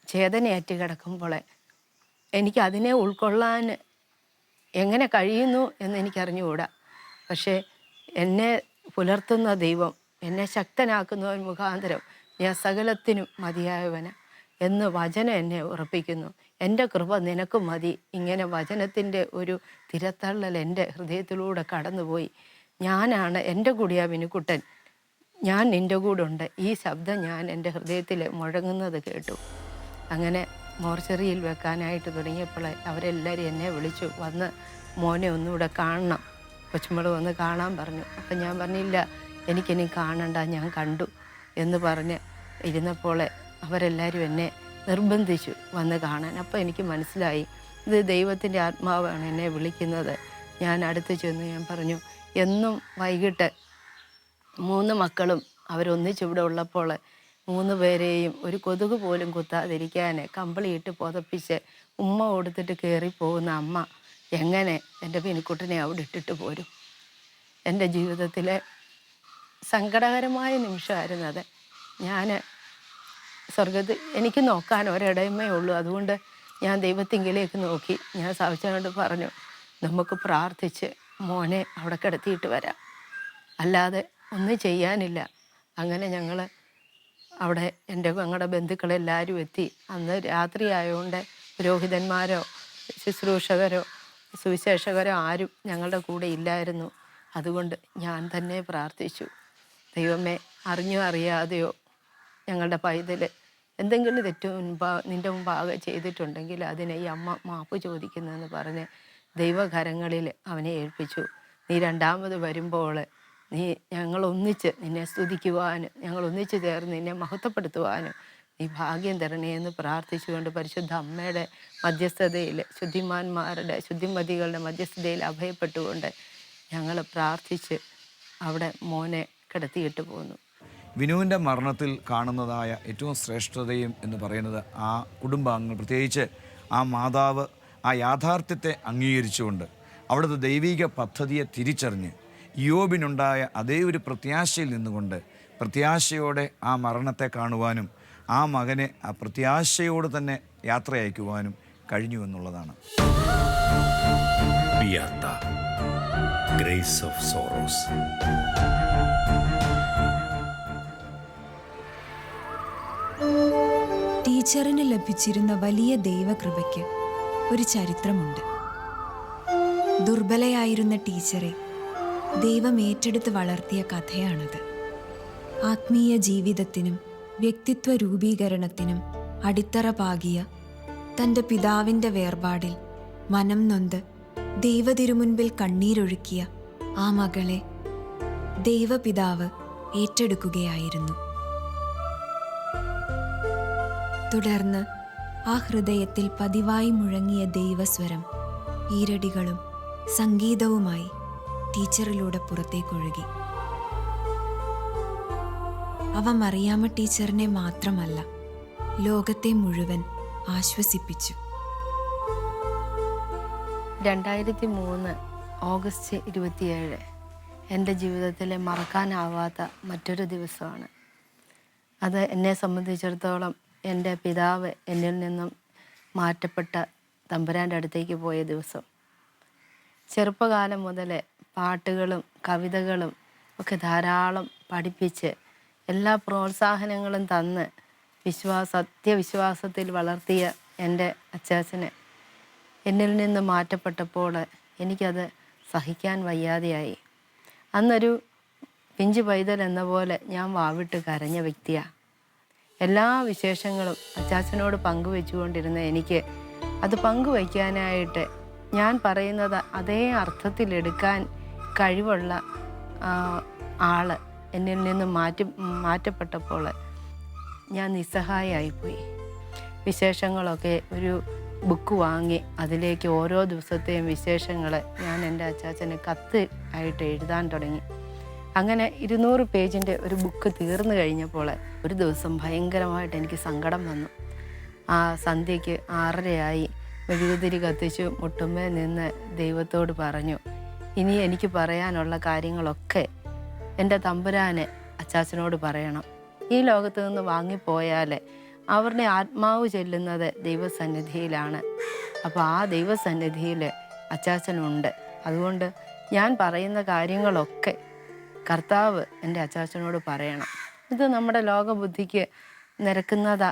ചേതനയേറ്റ് കിടക്കുമ്പോൾ എനിക്കതിനെ ഉൾക്കൊള്ളാൻ എങ്ങനെ കഴിയുന്നു എന്ന് എനിക്കറിഞ്ഞുകൂടാ. പക്ഷേ എന്നെ പുലർത്തുന്ന ദൈവം, എന്നെ ശക്തനാക്കുന്നവൻ മുഖാന്തരം ഞാൻ സകലത്തിനും മതിയായവന് എന്ന് വചനം എന്നെ ഉറപ്പിക്കുന്നു. എൻ്റെ കൃപ നിനക്ക് മതി. ഇങ്ങനെ വചനത്തിൻ്റെ ഒരു തിരത്തള്ളൽ എൻ്റെ ഹൃദയത്തിലൂടെ കടന്നുപോയി. ഞാനാണ് എൻ്റെ കൂടിയാ വിനുക്കുട്ടൻ, ഞാൻ നിൻ്റെ കൂടെ ഉണ്ട്. ഈ ശബ്ദം ഞാൻ എൻ്റെ ഹൃദയത്തിൽ മുഴങ്ങുന്നത് കേട്ടു. അങ്ങനെ മോർച്ചറിയിൽ വെക്കാനായിട്ട് തുടങ്ങിയപ്പോൾ അവരെല്ലാവരും എന്നെ വിളിച്ചു, വന്ന് മോനെ ഒന്നുകൂടെ കാണണം, കൊച്ചുമോൾ വന്ന് കാണാൻ പറഞ്ഞു. അപ്പം ഞാൻ പറഞ്ഞില്ല, എനിക്കിനി കാണണ്ട, ഞാൻ കണ്ടു എന്ന് പറഞ്ഞ് ഇരുന്നപ്പോൾ അവരെല്ലാവരും എന്നെ നിർബന്ധിച്ചു വന്ന് കാണാൻ. അപ്പോൾ എനിക്ക് മനസ്സിലായി ഇത് ദൈവത്തിൻ്റെ ആത്മാവാണ് എന്നെ വിളിക്കുന്നത്. ഞാൻ അടുത്ത് ചെന്ന് ഞാൻ പറഞ്ഞു, എന്നും വൈകിട്ട് 3 മക്കളും അവരൊന്നിച്ചിവിടെ ഉള്ളപ്പോൾ 3 പേരെയും ഒരു കൊതുക് പോലും കുത്താതിരിക്കാൻ കമ്പിളിയിട്ട് പുതപ്പിച്ച് ഉമ്മ കൊടുത്തിട്ട് കയറിപ്പോകുന്ന അമ്മ എങ്ങനെ എൻ്റെ വിനുക്കുട്ടനെ അവിടെ ഇട്ടിട്ട് പോരും? എൻ്റെ ജീവിതത്തിലെ സങ്കടകരമായ നിമിഷമായിരുന്നു അത്. ഞാൻ സ്വർഗത്തിൽ എനിക്ക് നോക്കാൻ ഒരിടമേ ഉള്ളൂ. അതുകൊണ്ട് ഞാൻ ദൈവത്തിങ്കിലേക്ക് നോക്കി. ഞാൻ സാവിച്ചനോട് പറഞ്ഞു, നമുക്ക് പ്രാർത്ഥിച്ച് മോനെ അവിടെ കിടത്തിയിട്ട് വരാം, അല്ലാതെ ഒന്നും ചെയ്യാനില്ല. അങ്ങനെ ഞങ്ങൾ അവിടെ ഞങ്ങളുടെ ബന്ധുക്കളെല്ലാവരും എത്തി. അന്ന് രാത്രി ആയതുകൊണ്ട് പുരോഹിതന്മാരോ ശുശ്രൂഷകരോ സുവിശേഷകരോ ആരും ഞങ്ങളുടെ കൂടെ ഇല്ലായിരുന്നു. അതുകൊണ്ട് ഞാൻ തന്നെ പ്രാർത്ഥിച്ചു, ദൈവമേ, അറിഞ്ഞോ അറിയാതെയോ ഞങ്ങളുടെ പൈതൽ എന്തെങ്കിലും തെറ്റ് നിൻ്റെ മുമ്പാകെ ചെയ്തിട്ടുണ്ടെങ്കിൽ അതിനെ ഈ അമ്മ മാപ്പ് ചോദിക്കുന്നതെന്ന് പറഞ്ഞ് ദൈവകരങ്ങളിൽ അവനെ ഏൽപ്പിച്ചു. നീ രണ്ടാമത് വരുമ്പോൾ നീ ഞങ്ങളൊന്നിച്ച് നിന്നെ സ്തുതിക്കുവാനും ഞങ്ങളൊന്നിച്ച് ചേർന്ന് നിന്നെ മഹത്വപ്പെടുത്തുവാനും നീ ഭാഗ്യം തരണേ എന്ന് പ്രാർത്ഥിച്ചുകൊണ്ട് പരിശുദ്ധ അമ്മയുടെ മധ്യസ്ഥതയിൽ, ശുദ്ധിമാന്മാരുടെ ശുദ്ധിമതികളുടെ മധ്യസ്ഥതയിൽ അഭയപ്പെട്ടുകൊണ്ട് ഞങ്ങൾ പ്രാർത്ഥിച്ച് അവിടെ മോനെ കിടത്തിയിട്ട് പോന്നു. വിനുവിൻ്റെ മരണത്തിൽ കാണുന്നതായ ഏറ്റവും ശ്രേഷ്ഠതയും എന്ന് പറയുന്നത് ആ കുടുംബാംഗങ്ങൾ, പ്രത്യേകിച്ച് ആ മാതാവ് ആ യാഥാർത്ഥ്യത്തെ അംഗീകരിച്ചുകൊണ്ട് അവിടുത്തെ ദൈവിക പദ്ധതിയെ തിരിച്ചറിഞ്ഞ് യോബിനുണ്ടായ അതേ ഒരു പ്രത്യാശയിൽ നിന്നുകൊണ്ട് പ്രത്യാശയോടെ ആ മരണത്തെ കാണുവാനും ആ മകനെ ആ പ്രത്യാശയോട് തന്നെ യാത്ര അയക്കുവാനും കഴിഞ്ഞു എന്നുള്ളതാണ്. പിയാത്ത, ഗ്രേസ് ഓഫ് സോറോസ്. ടീച്ചറിന് ലഭിച്ചിരുന്ന വലിയ ദൈവകൃപയ്ക്ക് ഒരു ചരിത്രമുണ്ട്. ദുർബലയായിരുന്ന ടീച്ചറെ ദൈവം ഏറ്റെടുത്ത് വളർത്തിയ കഥയാണത്. ആത്മീയ ജീവിതത്തിനും വ്യക്തിത്വ രൂപീകരണത്തിനും അടിത്തറ പാകിയ തൻ്റെ പിതാവിൻ്റെ വേർപാടിൽ മനം നൊന്ത് ദൈവതിരുമുൻപിൽ കണ്ണീരൊഴുക്കിയ ആ മകളെ ദൈവപിതാവ് ഏറ്റെടുക്കുകയായിരുന്നു. തുടർന്ന് ആ ഹൃദയത്തിൽ പതിവായി മുഴങ്ങിയ ദൈവസ്വരം ഈരടികളും സംഗീതവുമായി ടീച്ചറിലൂടെ പുറത്തേക്കൊഴുകി. അവ മറിയാമ്മ ടീച്ചറിനെ മാത്രമല്ല, ലോകത്തെ മുഴുവൻ ആശ്വസിപ്പിച്ചു. 2003 ഓഗസ്റ്റ് 27 എൻ്റെ ജീവിതത്തിലെ മറക്കാനാവാത്ത മറ്റൊരു ദിവസമാണ്. അത് എന്നെ സംബന്ധിച്ചിടത്തോളം എൻ്റെ പിതാവ് എന്നിൽ നിന്നും മാറ്റപ്പെട്ട തമ്പുരാൻ്റെ അടുത്തേക്ക് പോയ ദിവസം. ചെറുപ്പകാലം മുതൽ പാട്ടുകളും കവിതകളും ഒക്കെ ധാരാളം പഠിപ്പിച്ച് എല്ലാ പ്രോത്സാഹനങ്ങളും തന്ന് സത്യവിശ്വാസത്തിൽ വളർത്തിയ എൻ്റെ അച്ചാച്ചനെ എന്നിൽ നിന്ന് മാറ്റപ്പെട്ടപ്പോൾ എനിക്കത് സഹിക്കാൻ വയ്യാതെയായി. അന്നൊരു പിഞ്ചു പൈതൽ എന്ന പോലെ ഞാൻ വാവിട്ട് കരഞ്ഞ വ്യക്തിയാണ്. എല്ലാ വിശേഷങ്ങളും അച്ചാച്ചനോട് പങ്കുവെച്ചുകൊണ്ടിരുന്ന എനിക്ക് അത് പങ്കുവയ്ക്കാനായിട്ട് ഞാൻ പറയുന്നത് അതേ അർത്ഥത്തിലെടുക്കാൻ കഴിവുള്ള ആൾ എന്നിൽ നിന്ന് മാറ്റപ്പെട്ടപ്പോൾ ഞാൻ നിസ്സഹായമായിപ്പോയി. വിശേഷങ്ങളൊക്കെ ഒരു ബുക്ക് വാങ്ങി അതിലേക്ക് ഓരോ ദിവസത്തെയും വിശേഷങ്ങൾ ഞാൻ എൻ്റെ അച്ചാച്ചന് കത്ത് ആയിട്ട് എഴുതാൻ തുടങ്ങി. അങ്ങനെ 200 പേജിൻ്റെ ഒരു ബുക്ക് തീർന്നു കഴിഞ്ഞപ്പോൾ ഒരു ദിവസം ഭയങ്കരമായിട്ട് എനിക്ക് സങ്കടം വന്നു. ആ സന്ധ്യയ്ക്ക് 6:30 മെഴുകുതിരി കത്തിച്ചു മുട്ടുമ്മേ നിന്ന് ദൈവത്തോട് പറഞ്ഞു, ഇനി എനിക്ക് പറയാനുള്ള കാര്യങ്ങളൊക്കെ എൻ്റെ തമ്പുരാന് അച്ചാച്ചനോട് പറയണം. ഈ ലോകത്ത് നിന്ന് വാങ്ങിപ്പോയാൽ അവരുടെ ആത്മാവ് ചെല്ലുന്നത് ദൈവസന്നിധിയിലാണ്. അപ്പോൾ ആ ദൈവസന്നിധിയിൽ അച്ചാച്ചനുണ്ട്. അതുകൊണ്ട് ഞാൻ പറയുന്ന കാര്യങ്ങളൊക്കെ കർത്താവ് എൻ്റെ അച്ചാച്ചനോട് പറയണം. ഇത് നമ്മുടെ ലോകബുദ്ധിക്ക് നിരക്കുന്നതാ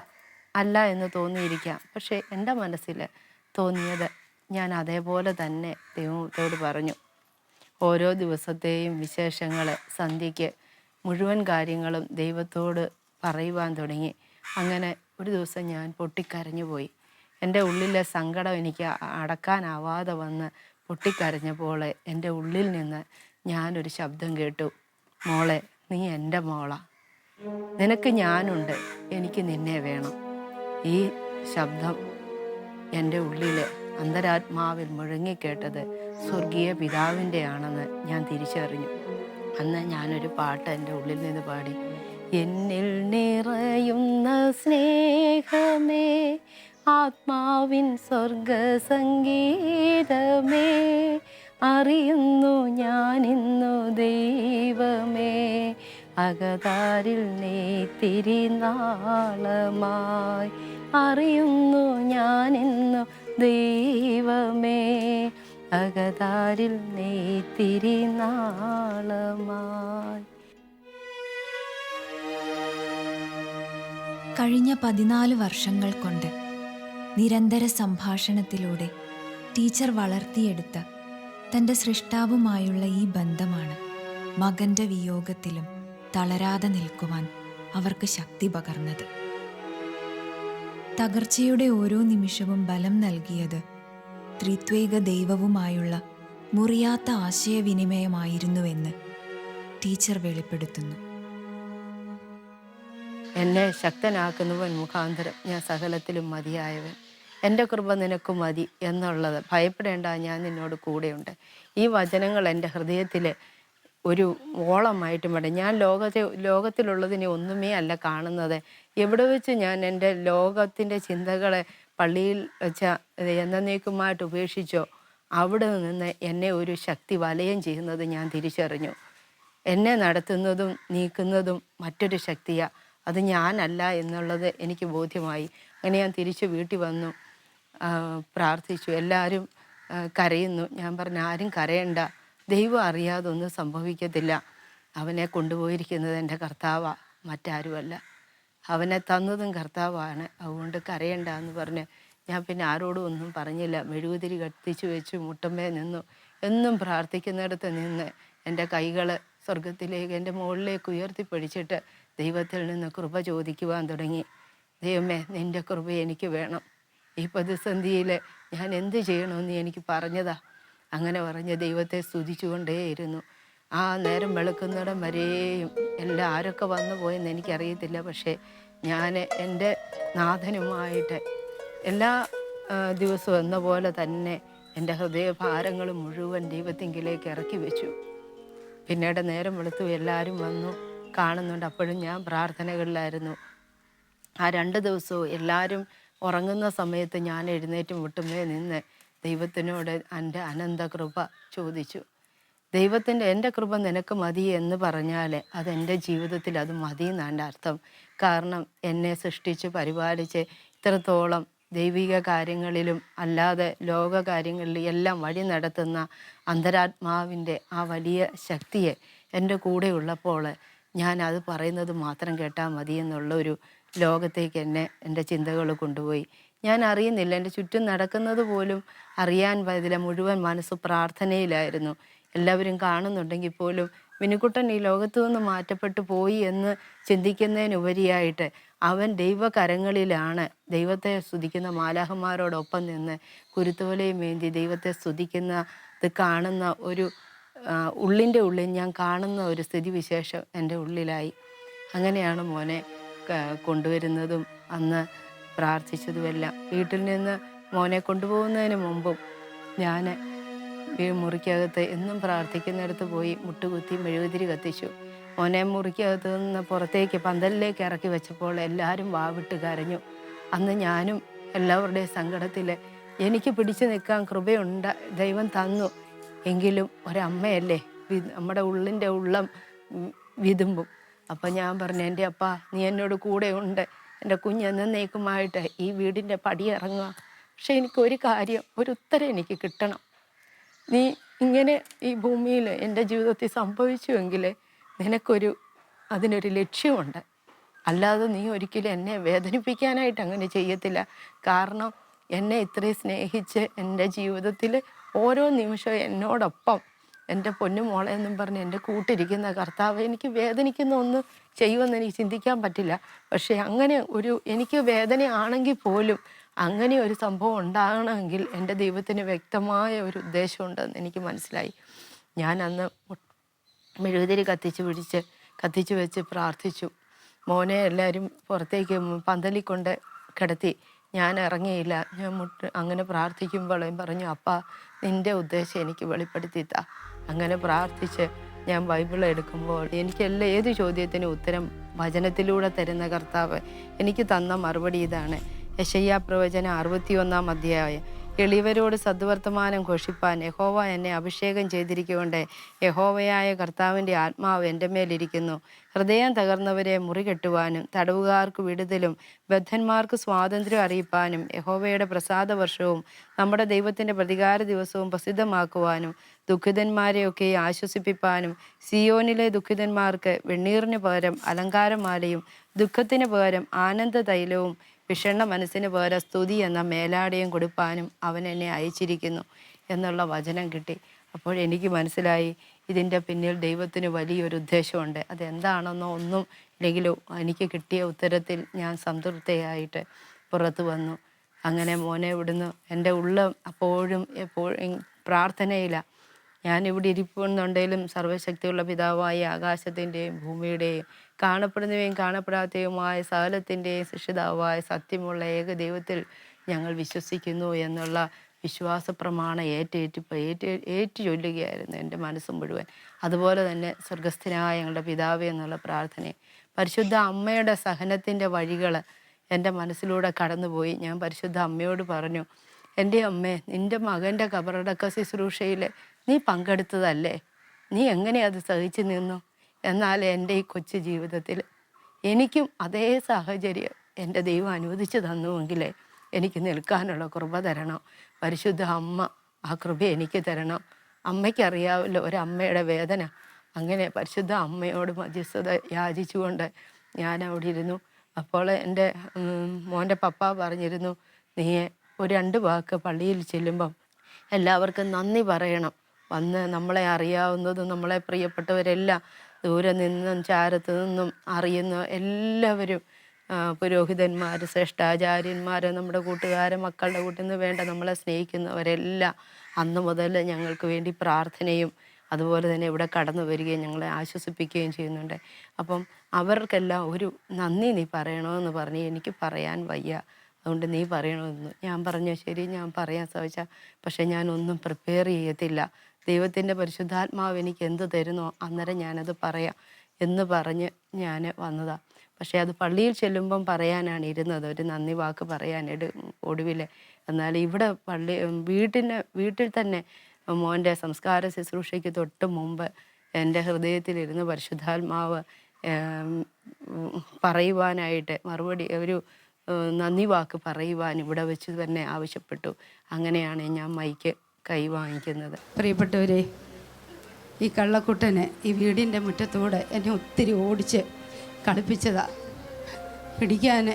അല്ല എന്ന് തോന്നിയിരിക്കാം. പക്ഷേ എൻ്റെ മനസ്സിൽ തോന്നിയത് ഞാൻ അതേപോലെ തന്നെ ദൈവത്തോട് പറഞ്ഞു. ഓരോ ദിവസത്തെയും വിശേഷങ്ങൾ സന്ധ്യയ്ക്ക് മുഴുവൻ കാര്യങ്ങളും ദൈവത്തോട് പറയുവാൻ തുടങ്ങി. അങ്ങനെ ഒരു ദിവസം ഞാൻ പൊട്ടിക്കരഞ്ഞു പോയി. എൻ്റെ ഉള്ളിലെ സങ്കടം എനിക്ക് അടക്കാനാവാതെ വന്ന് പൊട്ടിക്കരഞ്ഞപ്പോൾ എൻ്റെ ഉള്ളിൽ നിന്ന് ഞാനൊരു ശബ്ദം കേട്ടു, മോളെ, നീ എൻ്റെ മോളാ, നിനക്ക് ഞാനുണ്ട്, എനിക്ക് നിന്നെ വേണം. ഈ ശബ്ദം എൻ്റെ ഉള്ളിൽ അന്തരാത്മാവിൽ മുഴങ്ങിക്കേട്ടത് സ്വർഗീയ പിതാവിൻ്റെ ആണെന്ന് ഞാൻ തിരിച്ചറിഞ്ഞു. അന്ന് ഞാനൊരു പാട്ട് എൻ്റെ ഉള്ളിൽ നിന്ന് പാടി. എന്നിൽ നിറയുന്ന സ്നേഹമേ, ആത്മാവിൻ സ്വർഗസംഗീതമേ, അറിയുന്നു ഞാനിന്നു ദൈവമേ, അകതാരിൽ നെയ്ത്തിരി നാളമായി, അറിയുന്നു ഞാനിന്നു ദൈവമേ, അകതാരിൽ നെയ്ത്തിരി നാളമായി. കഴിഞ്ഞ 14 വർഷങ്ങൾ കൊണ്ട് നിരന്തര സംഭാഷണത്തിലൂടെ ടീച്ചർ വളർത്തിയെടുത്ത തൻ്റെ സൃഷ്ടാവുമായുള്ള ഈ ബന്ധമാണ് മകൻ്റെ വിയോഗത്തിലും തളരാതെ നിൽക്കുവാൻ അവർക്ക് ശക്തി പകർന്നത്. തകർച്ചയുടെ ഓരോ നിമിഷവും ബലം നൽകിയത് ത്രിത്വൈക ദൈവവുമായുള്ള മുറിയാത്ത ആശയവിനിമയമായിരുന്നുവെന്ന് ടീച്ചർ വെളിപ്പെടുത്തുന്നു. എന്നെ ശക്തനാക്കുന്നവൻ മുഖാന്തരം ഞാൻ സകലത്തിലും മതിയായവൻ, എൻ്റെ കൃപ നിനക്ക് മതി എന്നുള്ളത്. ഭയപ്പെടേണ്ട, ഞാൻ നിന്നോട് കൂടെയുണ്ട്. ഈ വചനങ്ങൾ എൻ്റെ ഹൃദയത്തിൽ ഒരു ഓളമായിട്ട് വേണം. ഞാൻ ലോകത്തിലുള്ളതിനെ ഒന്നുമേ അല്ല കാണുന്നത്. എവിടെ വെച്ച് ഞാൻ എൻ്റെ ലോകത്തിൻ്റെ ചിന്തകളെ പള്ളിയിൽ വെച്ച എന്നേക്കുമായിട്ട് ഉപേക്ഷിച്ചോ, അവിടെ നിന്ന് എന്നെ ഒരു ശക്തി വലയം ചെയ്യുന്നത് ഞാൻ തിരിച്ചറിഞ്ഞു. എന്നെ നടത്തുന്നതും നീക്കുന്നതും മറ്റൊരു ശക്തിയാണ്, അത് ഞാനല്ല എന്നുള്ളത് എനിക്ക് ബോധ്യമായി. അങ്ങനെ ഞാൻ തിരിച്ച് വീട്ടിൽ വന്നു, പ്രാർത്ഥിച്ചു. എല്ലാവരും കരയുന്നു. ഞാൻ പറഞ്ഞു, ആരും കരയണ്ട, ദൈവം അറിയാതെ ഒന്നും സംഭവിക്കത്തില്ല. അവനെ കൊണ്ടുപോയിരിക്കുന്നത് എൻ്റെ കർത്താവാണ്, മറ്റാരുമല്ല. അവനെ തന്നതും കർത്താവാണ്, അതുകൊണ്ട് കരയണ്ട എന്ന് പറഞ്ഞ് ഞാൻ പിന്നെ ആരോടും ഒന്നും പറഞ്ഞില്ല. മെഴുകുതിരി കത്തിച്ചു വെച്ച് മുട്ടമ്മേ നിന്നു. എന്നും പ്രാർത്ഥിക്കുന്നിടത്ത് നിന്ന് എൻ്റെ കൈകൾ സ്വർഗത്തിലേക്ക്, എൻ്റെ മുകളിലേക്ക് ഉയർത്തിപ്പിടിച്ചിട്ട് ദൈവത്തിൽ നിന്ന് കൃപ ചോദിക്കുവാൻ തുടങ്ങി. ദൈവമേ, നിൻ്റെ കൃപ എനിക്ക് വേണം. ഈ പ്രതിസന്ധിയിൽ ഞാൻ എന്ത് ചെയ്യണമെന്ന് എനിക്ക് പറഞ്ഞതാ. അങ്ങനെ പറഞ്ഞ് ദൈവത്തെ സ്തുതിച്ചുകൊണ്ടേയിരുന്നു. ആ നേരം വെളുക്കുന്നിടം വരെയും ആരൊക്കെ വന്നു പോയെന്ന് എനിക്കറിയത്തില്ല. പക്ഷേ ഞാൻ എൻ്റെ നാഥനുമായിട്ട് എല്ലാ ദിവസവും എന്ന പോലെ തന്നെ എൻ്റെ ഹൃദയഭാരങ്ങൾ മുഴുവൻ ദൈവത്തിങ്കിലേക്ക് ഇറക്കി വെച്ചു. പിന്നീട് നേരം വെളുത്തു, എല്ലാവരും വന്നു കാണുന്നുണ്ട്. അപ്പോഴും ഞാൻ പ്രാർത്ഥനകളിലായിരുന്നു. ആ 2 ദിവസവും എല്ലാവരും ഉറങ്ങുന്ന സമയത്ത് ഞാൻ എഴുന്നേറ്റ് മുട്ടുമേ നിന്ന് ദൈവത്തിനോട് എൻ്റെ അനന്ത കൃപ ചോദിച്ചു. എൻ്റെ കൃപ നിനക്ക് മതി എന്ന് പറഞ്ഞാൽ അതെൻ്റെ ജീവിതത്തിൽ അത് മതി എന്നാണ് അർത്ഥം. കാരണം എന്നെ സൃഷ്ടിച്ച് പരിപാലിച്ച് ഇത്രത്തോളം ദൈവിക കാര്യങ്ങളിലും അല്ലാതെ ലോക കാര്യങ്ങളിലും എല്ലാം വഴി നടത്തുന്ന അന്തരാത്മാവിൻ്റെ ആ വലിയ ശക്തിയെ എൻ്റെ കൂടെ ഉള്ളപ്പോൾ ഞാൻ അത് പറയുന്നത് മാത്രം കേട്ടാൽ മതി എന്നുള്ളൊരു ലോകത്തേക്ക് എൻ്റെ ചിന്തകൾ കൊണ്ടുപോയി. ഞാൻ അറിയുന്നില്ല, എൻ്റെ ചുറ്റും നടക്കുന്നത് പോലും അറിയാൻ പറ്റില്ല. മുഴുവൻ മനസ്സ് പ്രാർത്ഥനയിലായിരുന്നു. എല്ലാവരും കാണുന്നുണ്ടെങ്കിൽ പോലും മിനുക്കുട്ടൻ ഈ ലോകത്തു നിന്ന് മാറ്റപ്പെട്ടു പോയി എന്ന് ചിന്തിക്കുന്നതിനുപരിയായിട്ട് അവൻ ദൈവകരങ്ങളിലാണ്. ദൈവത്തെ സ്തുതിക്കുന്ന മാലാഖമാരോടൊപ്പം നിന്ന് കുരുത്തോലയും വേണ്ടി ദൈവത്തെ സ്തുതിക്കുന്നത് കാണുന്ന ഒരു ഉള്ളിൻ്റെ ഉള്ളിൽ ഞാൻ കാണുന്ന ഒരു സ്ഥിതിവിശേഷം എൻ്റെ ഉള്ളിലായി. അങ്ങനെയാണ് മോനെ കൊണ്ടുവരുന്നതും അന്ന് പ്രാർത്ഥിച്ചതുമെല്ലാം. വീട്ടിൽ നിന്ന് മോനെ കൊണ്ടുപോകുന്നതിന് മുമ്പും ഞാൻ മുറിക്കകത്ത് എന്നും പ്രാർത്ഥിക്കുന്നിടത്ത് പോയി മുട്ടുകുത്തി മെഴുകുതിരി കത്തിച്ചു. മോനെ മുറിക്കകത്ത് നിന്ന് പുറത്തേക്ക് പന്തലിലേക്ക് ഇറക്കി വെച്ചപ്പോൾ എല്ലാവരും വാവിട്ട് കരഞ്ഞു. അന്ന് ഞാനും എല്ലാവരുടെയും സങ്കടത്തിൽ എനിക്ക് പിടിച്ചു നിൽക്കാൻ കൃപയുണ്ട്, ദൈവം തന്നു. എങ്കിലും ഒരമ്മയല്ലേ, നമ്മുടെ ഉള്ളിൻ്റെ ഉള്ളം വിതുമ്പും. അപ്പം ഞാൻ പറഞ്ഞു, എൻ്റെ അപ്പ നീ എന്നോട് കൂടെ ഉണ്ട്, എൻ്റെ കുഞ്ഞ് എന്നേക്കുമായിട്ട് ഈ വീടിൻ്റെ പടി ഇറങ്ങുക, പക്ഷെ എനിക്കൊരു കാര്യം, ഒരു ഉത്തരം എനിക്ക് കിട്ടണം. നീ ഇങ്ങനെ ഈ ഭൂമിയിൽ എൻ്റെ ജീവിതത്തിൽ സംഭവിച്ചുവെങ്കിൽ അതിനൊരു ലക്ഷ്യമുണ്ട്. അല്ലാതെ നീ ഒരിക്കലും എന്നെ വേദനിപ്പിക്കാനായിട്ട് അങ്ങനെ ചെയ്യത്തില്ല. കാരണം എന്നെ ഇത്രയും സ്നേഹിച്ച് എൻ്റെ ജീവിതത്തിൽ ഓരോ നിമിഷവും എന്നോടൊപ്പം എൻ്റെ പൊന്നുമോളെ എന്നും പറഞ്ഞ് എൻ്റെ കൂട്ടിരിക്കുന്ന കർത്താവ് എനിക്ക് വേദനിക്കുന്ന ഒന്ന് ചെയ്യുമെന്ന് എനിക്ക് ചിന്തിക്കാൻ പറ്റില്ല. പക്ഷേ അങ്ങനെ എനിക്ക് വേദനയാണെങ്കിൽ പോലും അങ്ങനെ ഒരു സംഭവം ഉണ്ടാകണമെങ്കിൽ എൻ്റെ ദൈവത്തിന് വ്യക്തമായ ഒരു ഉദ്ദേശമുണ്ടെന്ന് എനിക്ക് മനസ്സിലായി. ഞാൻ അന്ന് മെഴുകുതിരി കത്തിച്ച് വെച്ച് പ്രാർത്ഥിച്ചു. മോനെ എല്ലാവരും പുറത്തേക്ക് പന്തലിൽ കൊണ്ട് കിടത്തി. ഞാൻ ഇറങ്ങിയില്ല. ഞാൻ അങ്ങനെ പ്രാർത്ഥിക്കുമ്പോഴേയും പറഞ്ഞു, അപ്പാ നിൻ്റെ ഉദ്ദേശം എനിക്ക് വെളിപ്പെടുത്തിത്താ. അങ്ങനെ പ്രാർത്ഥിച്ച് ഞാൻ ബൈബിൾ എടുക്കുമ്പോൾ എനിക്ക് ഏത് ചോദ്യത്തിനും ഉത്തരം വചനത്തിലൂടെ തരുന്ന കർത്താവ് എനിക്ക് തന്ന മറുപടി ഇതാണ്. യെശയ്യാ പ്രവചനം 61 അധ്യായം. എളിയവരോട് സദ്വർത്തമാനം ഘോഷിപ്പാൻ യഹോവ എന്നെ അഭിഷേകം ചെയ്തിരിക്കൊണ്ട് യഹോവയായ കർത്താവിൻ്റെ ആത്മാവ് എൻ്റെ മേലിരിക്കുന്നു. ഹൃദയം തകർന്നവരെ മുറികെട്ടുവാനും തടവുകാർക്ക് വിടുതലും ബദ്ധന്മാർക്ക് സ്വാതന്ത്ര്യം അറിയിപ്പാനും യഹോവയുടെ പ്രസാദ വർഷവും നമ്മുടെ ദൈവത്തിൻ്റെ പ്രതികാര ദിവസവും പ്രസിദ്ധമാക്കുവാനും ദുഃഖിതന്മാരെയൊക്കെ ആശ്വസിപ്പിപ്പാനും സിയോനിലെ ദുഃഖിതന്മാർക്ക് വെണ്ണീറിന് പകരം അലങ്കാരമാലയും ദുഃഖത്തിന് പകരം ആനന്ദ തൈലവും വിഷണ്ണ മനസ്സിന് പകരം സ്തുതി എന്ന മേലാടയും കൊടുപ്പാനും അവൻ എന്നെ അയച്ചിരിക്കുന്നു എന്നുള്ള വചനം കിട്ടി. അപ്പോഴെനിക്ക് മനസ്സിലായി ഇതിൻ്റെ പിന്നിൽ ദൈവത്തിന് വലിയൊരു ഉദ്ദേശമുണ്ട്. അതെന്താണെന്നോ ഒന്നും ഇല്ലെങ്കിലും എനിക്ക് കിട്ടിയ ഉത്തരത്തിൽ ഞാൻ സംതൃപ്തയായിട്ട് പുറത്തു വന്നു. അങ്ങനെ മോനെ വിടുന്നു. എൻ്റെ ഉള്ളം എപ്പോഴും പ്രാർത്ഥനയില്ല. ഞാനിവിടെ ഇരിക്കുന്നുണ്ടെങ്കിലും സർവ്വശക്തിയുള്ള പിതാവായ ആകാശത്തിൻ്റെയും ഭൂമിയുടെയും കാണപ്പെടുന്നവയും കാണപ്പെടാത്തതുമായ സകലത്തിൻ്റെയും സൃഷ്ടിതാവായ സത്യമുള്ള ഏക ദൈവത്തിൽ ഞങ്ങൾ വിശ്വസിക്കുന്നു എന്നുള്ള വിശ്വാസ പ്രമാണം ഏറ്റു ചൊല്ലുകയായിരുന്നു എൻ്റെ മനസ്സ് മുഴുവൻ. അതുപോലെ തന്നെ സ്വർഗസ്ഥനായ ഞങ്ങളുടെ പിതാവേ എന്നുള്ള പ്രാർത്ഥനയും പരിശുദ്ധ അമ്മയുടെ സഹനത്തിൻ്റെ വഴികൾ എൻ്റെ മനസ്സിലൂടെ കടന്നുപോയി. ഞാൻ പരിശുദ്ധ അമ്മയോട് പറഞ്ഞു, എൻ്റെ അമ്മേ, നിൻ്റെ മകൻ്റെ കബറടക്ക ശുശ്രൂഷയിൽ നീ പങ്കെടുത്തതല്ലേ, നീ എങ്ങനെ അത് സഹിച്ചു നിന്നു? എന്നാൽ എൻ്റെ ഈ കൊച്ചു ജീവിതത്തിൽ എനിക്കും അതേ സാഹചര്യം എൻ്റെ ദൈവം അനുവദിച്ചു തന്നുവെങ്കിൽ എനിക്ക് നിൽക്കാനുള്ള കൃപ തരണം. പരിശുദ്ധ അമ്മ ആ കൃപ എനിക്ക് തരണം. അമ്മയ്ക്കറിയാമല്ലോ ഒരമ്മയുടെ വേദന. അങ്ങനെ പരിശുദ്ധ അമ്മയോട് മധ്യസ്ഥത യാചിച്ചുകൊണ്ട് ഞാൻ അവിടെ ഇരുന്നു. അപ്പോൾ എൻ്റെ മോൻ്റെ പപ്പ പറഞ്ഞിരുന്നു, നീ ഒരു 2 വാക്ക് പള്ളിയിൽ ചെല്ലുമ്പം എല്ലാവർക്കും നന്ദി പറയണം. വന്ന് നമ്മളെ അറിയാവുന്നതും നമ്മളെ പ്രിയപ്പെട്ടവരെല്ലാം ദൂരെ നിന്നും ചാരത്ത് നിന്നും അറിയുന്ന എല്ലാവരും പുരോഹിതന്മാർ, ശ്രേഷ്ഠാചാര്യന്മാർ, നമ്മുടെ കൂട്ടുകാരൻ, മക്കളുടെ കൂട്ടിൽ നിന്ന് വേണ്ട നമ്മളെ സ്നേഹിക്കുന്നവരെല്ലാം അന്ന് മുതൽ ഞങ്ങൾക്ക് വേണ്ടി പ്രാർത്ഥനയും അതുപോലെ തന്നെ ഇവിടെ കടന്നു വരികയും ഞങ്ങളെ ആശ്വസിപ്പിക്കുകയും ചെയ്യുന്നുണ്ട്. അപ്പം അവർക്കെല്ലാം ഒരു നന്ദി നീ പറയണമെന്ന് പറഞ്ഞ് എനിക്ക് പറയാൻ വയ്യ, അതുകൊണ്ട് നീ പറയണമെന്ന് ഞാൻ പറഞ്ഞു. ശരി, ഞാൻ പറയാൻ സാധിച്ചാൽ, പക്ഷേ ഞാനൊന്നും പ്രിപ്പയർ ചെയ്യത്തില്ല. ദൈവത്തിൻ്റെ പരിശുദ്ധാത്മാവ് എനിക്ക് എന്ത് തരുന്നോ അന്നേരം ഞാനത് പറയാം എന്ന് പറഞ്ഞ് ഞാൻ വന്നതാണ്. പക്ഷേ അത് പള്ളിയിൽ ചെല്ലുമ്പം പറയാനാണ് ഇരുന്നത്, ഒരു നന്ദി വാക്ക് പറയാനായിട്ട് ഒടുവിൽ. എന്നാൽ ഇവിടെ വീട്ടിൽ തന്നെ മോൻ്റെ സംസ്കാര ശുശ്രൂഷയ്ക്ക് തൊട്ട് മുമ്പ് എൻ്റെ ഹൃദയത്തിലിരുന്ന് പരിശുദ്ധാത്മാവ് പറയുവാനായിട്ട് മറുപടി ഒരു നന്ദി വാക്ക് പറയുവാൻ ഇവിടെ വെച്ച് തന്നെ ആവശ്യപ്പെട്ടു. അങ്ങനെയാണ് ഞാൻ മൈക്ക് കൈ വാങ്ങിക്കുന്നത്. പ്രിയപ്പെട്ടവരെ, ഈ കള്ളക്കുട്ടന് ഈ വീടിൻ്റെ മുറ്റത്തൂടെ എന്നെ ഒത്തിരി ഓടിച്ച് കളിപ്പിച്ചതാ. പിടിക്കാൻ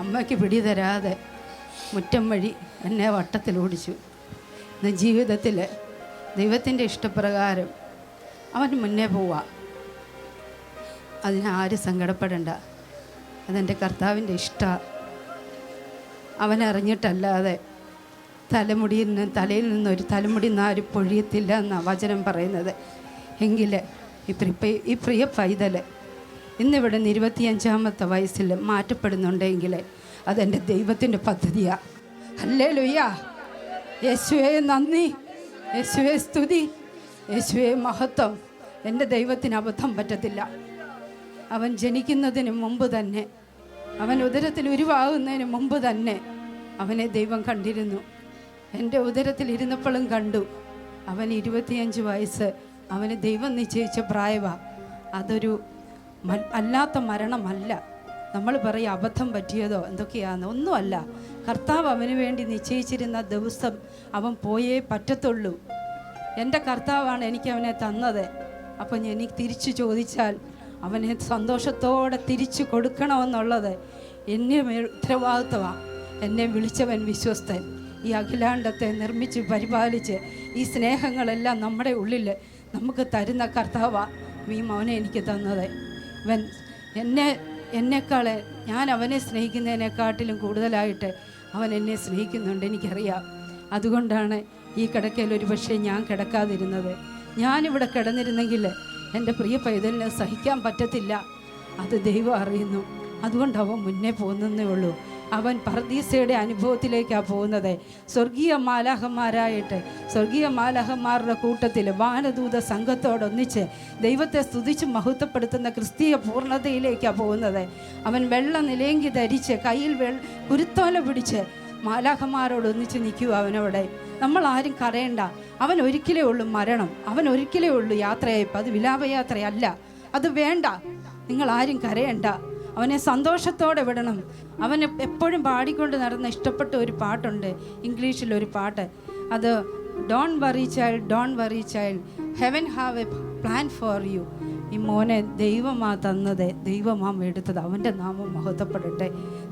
അമ്മയ്ക്ക് പിടി തരാതെ മുറ്റം വഴി എന്നെ വട്ടത്തിൽ ഓടിച്ചു. ഇന്ന് ജീവിതത്തിൽ ദൈവത്തിൻ്റെ ഇഷ്ടപ്രകാരം അവൻ മുന്നേ പോവാ. അതിനാരും സങ്കടപ്പെടേണ്ട. അതെൻ്റെ കർത്താവിൻ്റെ ഇഷ്ടമാണ്. അവനറിഞ്ഞിട്ടല്ലാതെ തലയിൽ നിന്നൊരു തലമുടി നാര് പൊഴിയത്തില്ല എന്നാണ് വചനം പറയുന്നത്. എങ്കിൽ ഈ പ്രിയ പൈതൽ ഇന്നിവിടെ 25ാമത്തെ വയസ്സിൽ മാറ്റപ്പെടുന്നുണ്ടെങ്കിൽ അതെൻ്റെ ദൈവത്തിൻ്റെ പദ്ധതിയാണ്. ഹല്ലേലൂയ. യേശുവേ നന്ദി, യേശുവേ സ്തുതി, യേശുവേ മഹത്വം. എൻ്റെ ദൈവത്തിന് അബദ്ധം പറ്റത്തില്ല. അവൻ ജനിക്കുന്നതിന് മുമ്പ് തന്നെ, അവൻ ഉദരത്തിൽ ഉരുവാകുന്നതിന് മുമ്പ് തന്നെ അവനെ ദൈവം കണ്ടിരുന്നു. എൻ്റെ ഉദരത്തിൽ ഇരുന്നപ്പോഴും കണ്ടു. അവൻ 25 വയസ്സ് അവന് ദൈവം നിശ്ചയിച്ച പ്രായമാണ്. അതൊരു അല്ലാത്ത മരണമല്ല. നമ്മൾ പറയും അബദ്ധം പറ്റിയതോ എന്തൊക്കെയാണെന്ന്. ഒന്നുമല്ല. കർത്താവ് അവന് വേണ്ടി നിശ്ചയിച്ചിരുന്ന ദിവസം അവൻ പോയേ പറ്റത്തുള്ളൂ. എൻ്റെ കർത്താവാണ് എനിക്ക് അവനെ തന്നത്. അപ്പം എനിക്ക് തിരിച്ചു ചോദിച്ചാൽ അവനെ സന്തോഷത്തോടെ തിരിച്ചു കൊടുക്കണമെന്നുള്ളത് എന്നെ ഉത്തരവാദിത്വമാണ്. എന്നെ വിളിച്ചവൻ വിശ്വസ്തൻ. ഈ അഖിലാണ്ടത്തെ നിർമ്മിച്ച് പരിപാലിച്ച് ഈ സ്നേഹങ്ങളെല്ലാം നമ്മുടെ ഉള്ളിൽ നമുക്ക് തരുന്ന കർത്താവാണ് ഈ മോനെ എനിക്ക് തന്നത്. അവൻ എന്നെക്കാളെ ഞാൻ അവനെ സ്നേഹിക്കുന്നതിനെക്കാട്ടിലും കൂടുതലായിട്ട് അവൻ എന്നെ സ്നേഹിക്കുന്നുണ്ട്, എനിക്കറിയാം. അതുകൊണ്ടാണ് ഈ കിടക്കയിൽ ഒരു പക്ഷേ ഞാൻ കിടക്കാതിരുന്നത്. ഞാനിവിടെ കിടന്നിരുന്നെങ്കിൽ എൻ്റെ പ്രിയ പൈതലിനെ സഹിക്കാൻ പറ്റത്തില്ല. അത് ദൈവം അറിയുന്നു. അതുകൊണ്ട് അവൻ മുന്നേ പോകുന്നതേ ഉള്ളൂ. അവൻ പർദീസയുടെ അനുഭവത്തിലേക്കാണ് പോകുന്നത്. സ്വർഗീയ മാലാഹന്മാരുടെ കൂട്ടത്തിൽ വാനദൂത സംഘത്തോടൊന്നിച്ച് ദൈവത്തെ സ്തുതിച്ച് മഹത്വപ്പെടുത്തുന്ന ക്രിസ്തീയ പൂർണ്ണതയിലേക്കാണ് പോകുന്നത്. അവൻ വെള്ള നിലയെങ്കി ധരിച്ച് കയ്യിൽ കുരുത്തോല പിടിച്ച് മാലാഹന്മാരോടൊന്നിച്ച് നിൽക്കുക അവനവിടെ. നമ്മൾ ആരും കരയണ്ട. അവൻ ഒരിക്കലേ ഉള്ളൂ മരണം, അവൻ ഒരിക്കലേ ഉള്ളൂ യാത്രയയപ്പ്. അത് വിലാപയാത്രയല്ല, അത് വേണ്ട. നിങ്ങൾ ആരും കരയണ്ട. അവനെ സന്തോഷത്തോടെ വിടണം. അവന് എപ്പോഴും പാടിക്കൊണ്ട് നടന്ന ഇഷ്ടപ്പെട്ട ഒരു പാട്ടുണ്ട്, ഇംഗ്ലീഷിലൊരു പാട്ട്. അത് don't worry child, don't worry child, heaven have A plan for you. ഈ മോനെ ദൈവമാ തന്നത്, ദൈവമാ എടുത്തത്. അവൻ്റെ നാമം മഹത്വപ്പെടട്ടെ.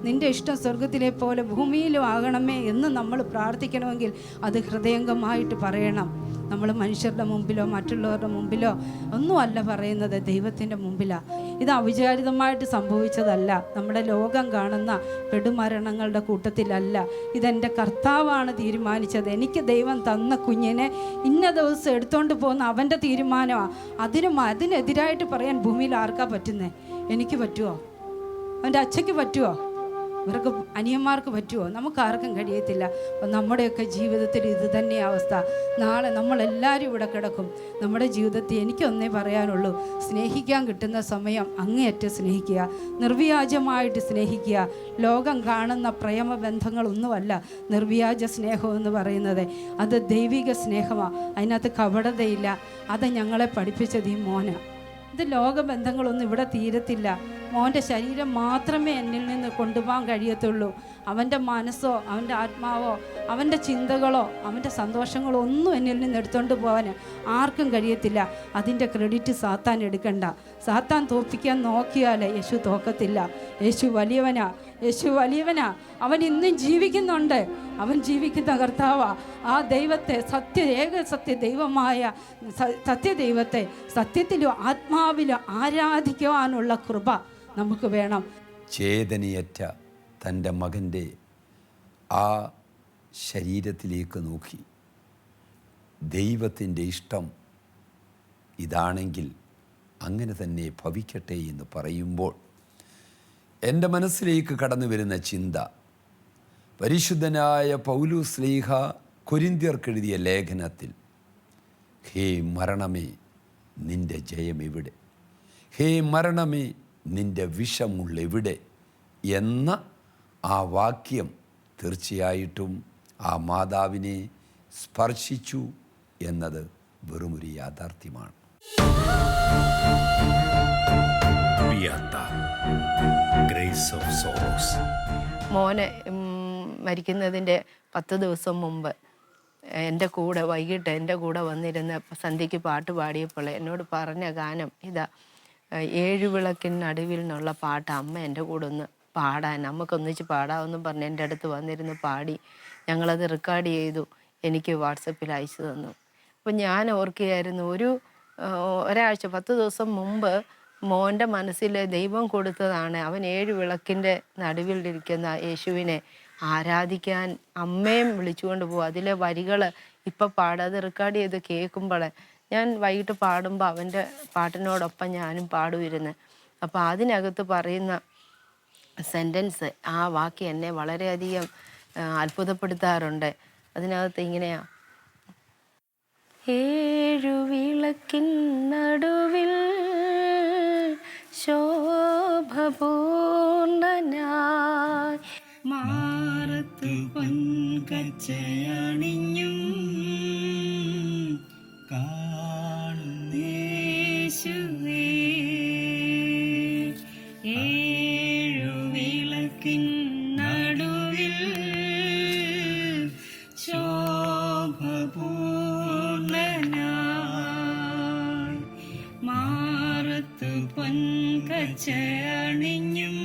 നിൻ്റെ ഇഷ്ടം സ്വർഗത്തിലെ പോലെ ഭൂമിയിലും ആകണമേ എന്ന് നമ്മൾ പ്രാർത്ഥിക്കണമെങ്കിൽ അത് ഹൃദയംഗമായിട്ട് പറയണം. നമ്മൾ മനുഷ്യരുടെ മുമ്പിലോ മറ്റുള്ളവരുടെ മുമ്പിലോ ഒന്നുമല്ല പറയുന്നത്, ദൈവത്തിൻ്റെ മുമ്പിലാണ്. ഇത് അവിചാരിതമായിട്ട് സംഭവിച്ചതല്ല, നമ്മുടെ ലോകം കാണുന്ന പെടുമരണങ്ങളുടെ കൂട്ടത്തിലല്ല. ഇതെൻ്റെ കർത്താവാണ് തീരുമാനിച്ചത്. എനിക്ക് ദൈവം തന്ന കുഞ്ഞിനെ ഇന്ന ദിവസം എടുത്തുകൊണ്ട് പോകുന്ന അവൻ്റെ തീരുമാനമാണ്. അതിനെതിരായിട്ട് പറയാൻ ഭൂമിയിൽ ആർക്കാ പറ്റുന്നേ? എനിക്ക് പറ്റുമോ? അവൻ്റെ അച്ഛയ്ക്ക് പറ്റുമോ? ഇവർക്ക് അനിയന്മാർക്ക് പറ്റുമോ? നമുക്കാർക്കും കഴിയത്തില്ല. അപ്പം നമ്മുടെയൊക്കെ ജീവിതത്തിൽ ഇത് തന്നെ അവസ്ഥ. നാളെ നമ്മളെല്ലാവരും ഇവിടെ കിടക്കും. നമ്മുടെ ജീവിതത്തിൽ എനിക്കൊന്നേ പറയാനുള്ളൂ, സ്നേഹിക്കാൻ കിട്ടുന്ന സമയം അങ്ങേയറ്റം സ്നേഹിക്കുക, നിർവ്യാജമായിട്ട് സ്നേഹിക്കുക. ലോകം കാണുന്ന പ്രേമബന്ധങ്ങളൊന്നുമല്ല നിർവ്യാജ സ്നേഹം എന്ന് പറയുന്നത്. അത് ദൈവിക സ്നേഹമാണ്, അതിനകത്ത് കപടതയില്ല. അത് ഞങ്ങളെ പഠിപ്പിച്ചത് ഈ മോന. ഇത് ലോകബന്ധങ്ങളൊന്നും ഇവിടെ തീരത്തില്ല. മോൻ്റെ ശരീരം മാത്രമേ എന്നിൽ നിന്ന് കൊണ്ടുപോകാൻ കഴിയത്തുള്ളൂ. അവൻ്റെ മനസ്സോ അവൻ്റെ ആത്മാവോ അവൻ്റെ ചിന്തകളോ അവൻ്റെ സന്തോഷങ്ങളോ ഒന്നും എന്നിൽ നിന്ന് എടുത്തുകൊണ്ട് പോകാൻ ആർക്കും കഴിയത്തില്ല. അതിൻ്റെ ക്രെഡിറ്റ് സാത്താൻ എടുക്കണ്ട. സാത്താൻ തോൽപ്പിക്കാൻ നോക്കിയാൽ യേശു തോക്കത്തില്ല. യേശു വലിയവനാ, യേശു വലിയവനാ. അവൻ ഇന്നും ജീവിക്കുന്നുണ്ട്. അവൻ ജീവിക്കുന്ന കർത്താവാ. ആ ദൈവത്തെ ഏക സത്യ ദൈവമായ സത്യദൈവത്തെ സത്യത്തിലും ആത്മാവിലും ആരാധിക്കുവാനുള്ള കൃപ നമുക്ക് വേണം. ചേതനയറ്റ തൻ്റെ മകൻ്റെ ആ ശരീരത്തിലേക്ക് നോക്കി ദൈവത്തിൻ്റെ ഇഷ്ടം ഇതാണെങ്കിൽ അങ്ങനെ തന്നെ ഭവിക്കട്ടെ എന്ന് പറയുമ്പോൾ എൻ്റെ മനസ്സിലേക്ക് കടന്നു വരുന്ന ചിന്ത, പരിശുദ്ധനായ പൗലോസ് ശ്ലീഹ കൊരിന്ത്യർക്കെഴുതിയ ലേഖനത്തിൽ, ഹേ മരണമേ നിൻ്റെ ജയം എവിടെ, ഹേ മരണമേ നിൻ്റെ വിഷമുള്ളെവിടെ എന്ന ആ വാക്യം തീർച്ചയായിട്ടും ആ മാതാവിനെ സ്പർശിച്ചു എന്നത് വെറുമൊരു യാഥാർത്ഥ്യമാണ്. Beata, Grace of Sorrows. മോനെ മരിക്കുന്നതിൻ്റെ 10 ദിവസം മുമ്പ് എൻ്റെ കൂടെ വൈകിട്ട് എൻ്റെ കൂടെ വന്നിരുന്ന സന്ധ്യയ്ക്ക് പാട്ട് പാടിയപ്പോൾ എന്നോട് പറഞ്ഞ ഗാനം ഇതാ, 7 വിളക്കിനടുവിൽ നിന്നുള്ള പാട്ട് അമ്മ എൻ്റെ കൂടെ ഒന്ന് പാടാൻ, നമുക്കൊന്നിച്ച് പാടാമെന്നും പറഞ്ഞ് എൻ്റെ അടുത്ത് വന്നിരുന്ന് പാടി. ഞങ്ങളത് റെക്കോർഡ് ചെയ്തു, എനിക്ക് വാട്സപ്പിൽ അയച്ചു തന്നു. അപ്പം ഞാൻ ഓർക്കുകയായിരുന്നു, ഒരാഴ്ച 10 ദിവസം മുമ്പ് മോൻ്റെ മനസ്സിൽ ദൈവം കൊടുത്തതാണ്. അവൻ 7 വിളക്കിൻ്റെ നടുവിലിരിക്കുന്ന യേശുവിനെ ആരാധിക്കാൻ അമ്മയും വിളിച്ചുകൊണ്ട് പോകും. അതിലെ വരികൾ ഇപ്പം പാടാതെ റെക്കോർഡ് ചെയ്ത് കേൾക്കുമ്പോൾ ഞാൻ വൈകിട്ട് പാടുമ്പോൾ അവൻ്റെ പാട്ടിനോടൊപ്പം ഞാനും പാടുമായിരുന്നു. അപ്പോൾ അതിനകത്ത് പറയുന്ന സെൻറ്റൻസ്, ആ വാക്യം എന്നെ വളരെയധികം അത്ഭുതപ്പെടുത്താറുണ്ട്. അതിനകത്ത് ഇങ്ങനെയാ, 7 വിളക്കിൻ നടുവിൽ ശോഭപൂർണനായി മാറത്തു പൊൻകച്ചയണിഞ്ഞും കാണുന്നേശുവേ 7 പൂർണ്ണനായി മാറത്തു പൊൻകച്ച അണിഞ്ഞും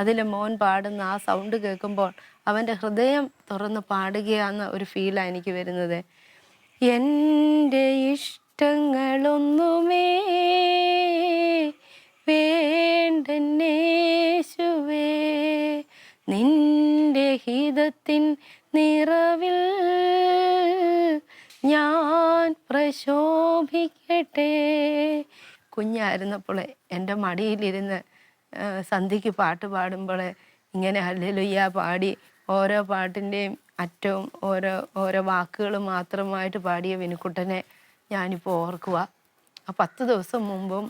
അതിൽ മോൻ പാടുന്ന ആ സൗണ്ട് കേൾക്കുമ്പോൾ അവൻ്റെ ഹൃദയം തുറന്ന് പാടുകയാന്ന ഒരു ഫീലാണ് എനിക്ക് വരുന്നത്. എൻ്റെ ഇഷ്ടങ്ങളൊന്നുമേ വേണ്ടന്നേശുവേ, നിന്റെ ഹിതത്തിൻ നിറവിൽ ഞാൻ പ്രശോഭിക്കട്ടെ. കുഞ്ഞായിരുന്നപ്പോൾ എൻ്റെ മടിയിലിരുന്ന് സന്ധ്യയ്ക്ക് പാട്ട് പാടുമ്പോൾ ഇങ്ങനെ ഹല്ലേലൂയ പാടി ഓരോ പാട്ടിൻ്റെയും അറ്റവും ഓരോ വാക്കുകൾ മാത്രമായിട്ട് പാടിയ വിനുക്കുട്ടനെ ഞാനിപ്പോൾ ഓർക്കുക. ആ 10 ദിവസം മുമ്പും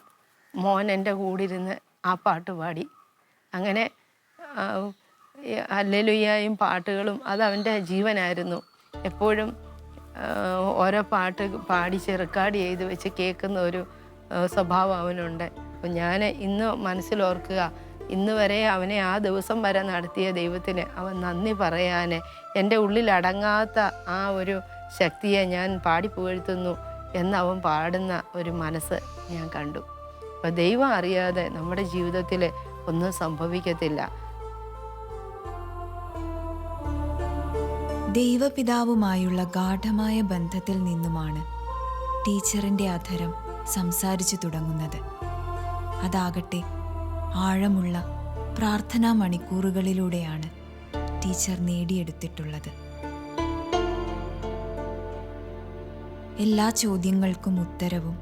മോൻ എൻ്റെ കൂടെ ഇരുന്ന് ആ പാട്ട് പാടി. അങ്ങനെ ഹല്ലേലൂയയും പാട്ടുകളും അത് അവൻ്റെ ജീവനായിരുന്നു. എപ്പോഴും ഓരോ പാട്ട് പാടിച്ച് റെക്കോർഡ് ചെയ്ത് വെച്ച് കേൾക്കുന്ന ഒരു സ്വഭാവം അവനുണ്ട്. അപ്പം ഞാൻ ഇന്ന് മനസ്സിലോർക്കുക, ഇന്ന് വരെ അവനെ ആ ദിവസം വരെ നടത്തിയ ദൈവത്തിന് അവൻ നന്ദി പറയാൻ എൻ്റെ ഉള്ളിൽ അടങ്ങാത്ത ആ ഒരു ശക്തിയെ ഞാൻ പാടിപ്പുകഴ്ത്തുന്നു എന്നവൻ പാടുന്ന ഒരു മനസ്സ് ഞാൻ കണ്ടു. അപ്പോൾ ദൈവം അറിയാതെ നമ്മുടെ ജീവിതത്തിൽ ഒന്നും സംഭവിക്കത്തില്ല. ദൈവപിതാവുമായുള്ള ഗാഢമായ ബന്ധത്തിൽ നിന്നുമാണ് ടീച്ചറിൻ്റെ അധരം സംസാരിച്ചു തുടങ്ങുന്നത്. അതാകട്ടെ ആഴമുള്ള പ്രാർത്ഥനാ മണിക്കൂറുകളിലൂടെയാണ് ടീച്ചർ നേടിയെടുത്തിട്ടുള്ളത്. എല്ലാ ചോദ്യങ്ങൾക്കും ഉത്തരവും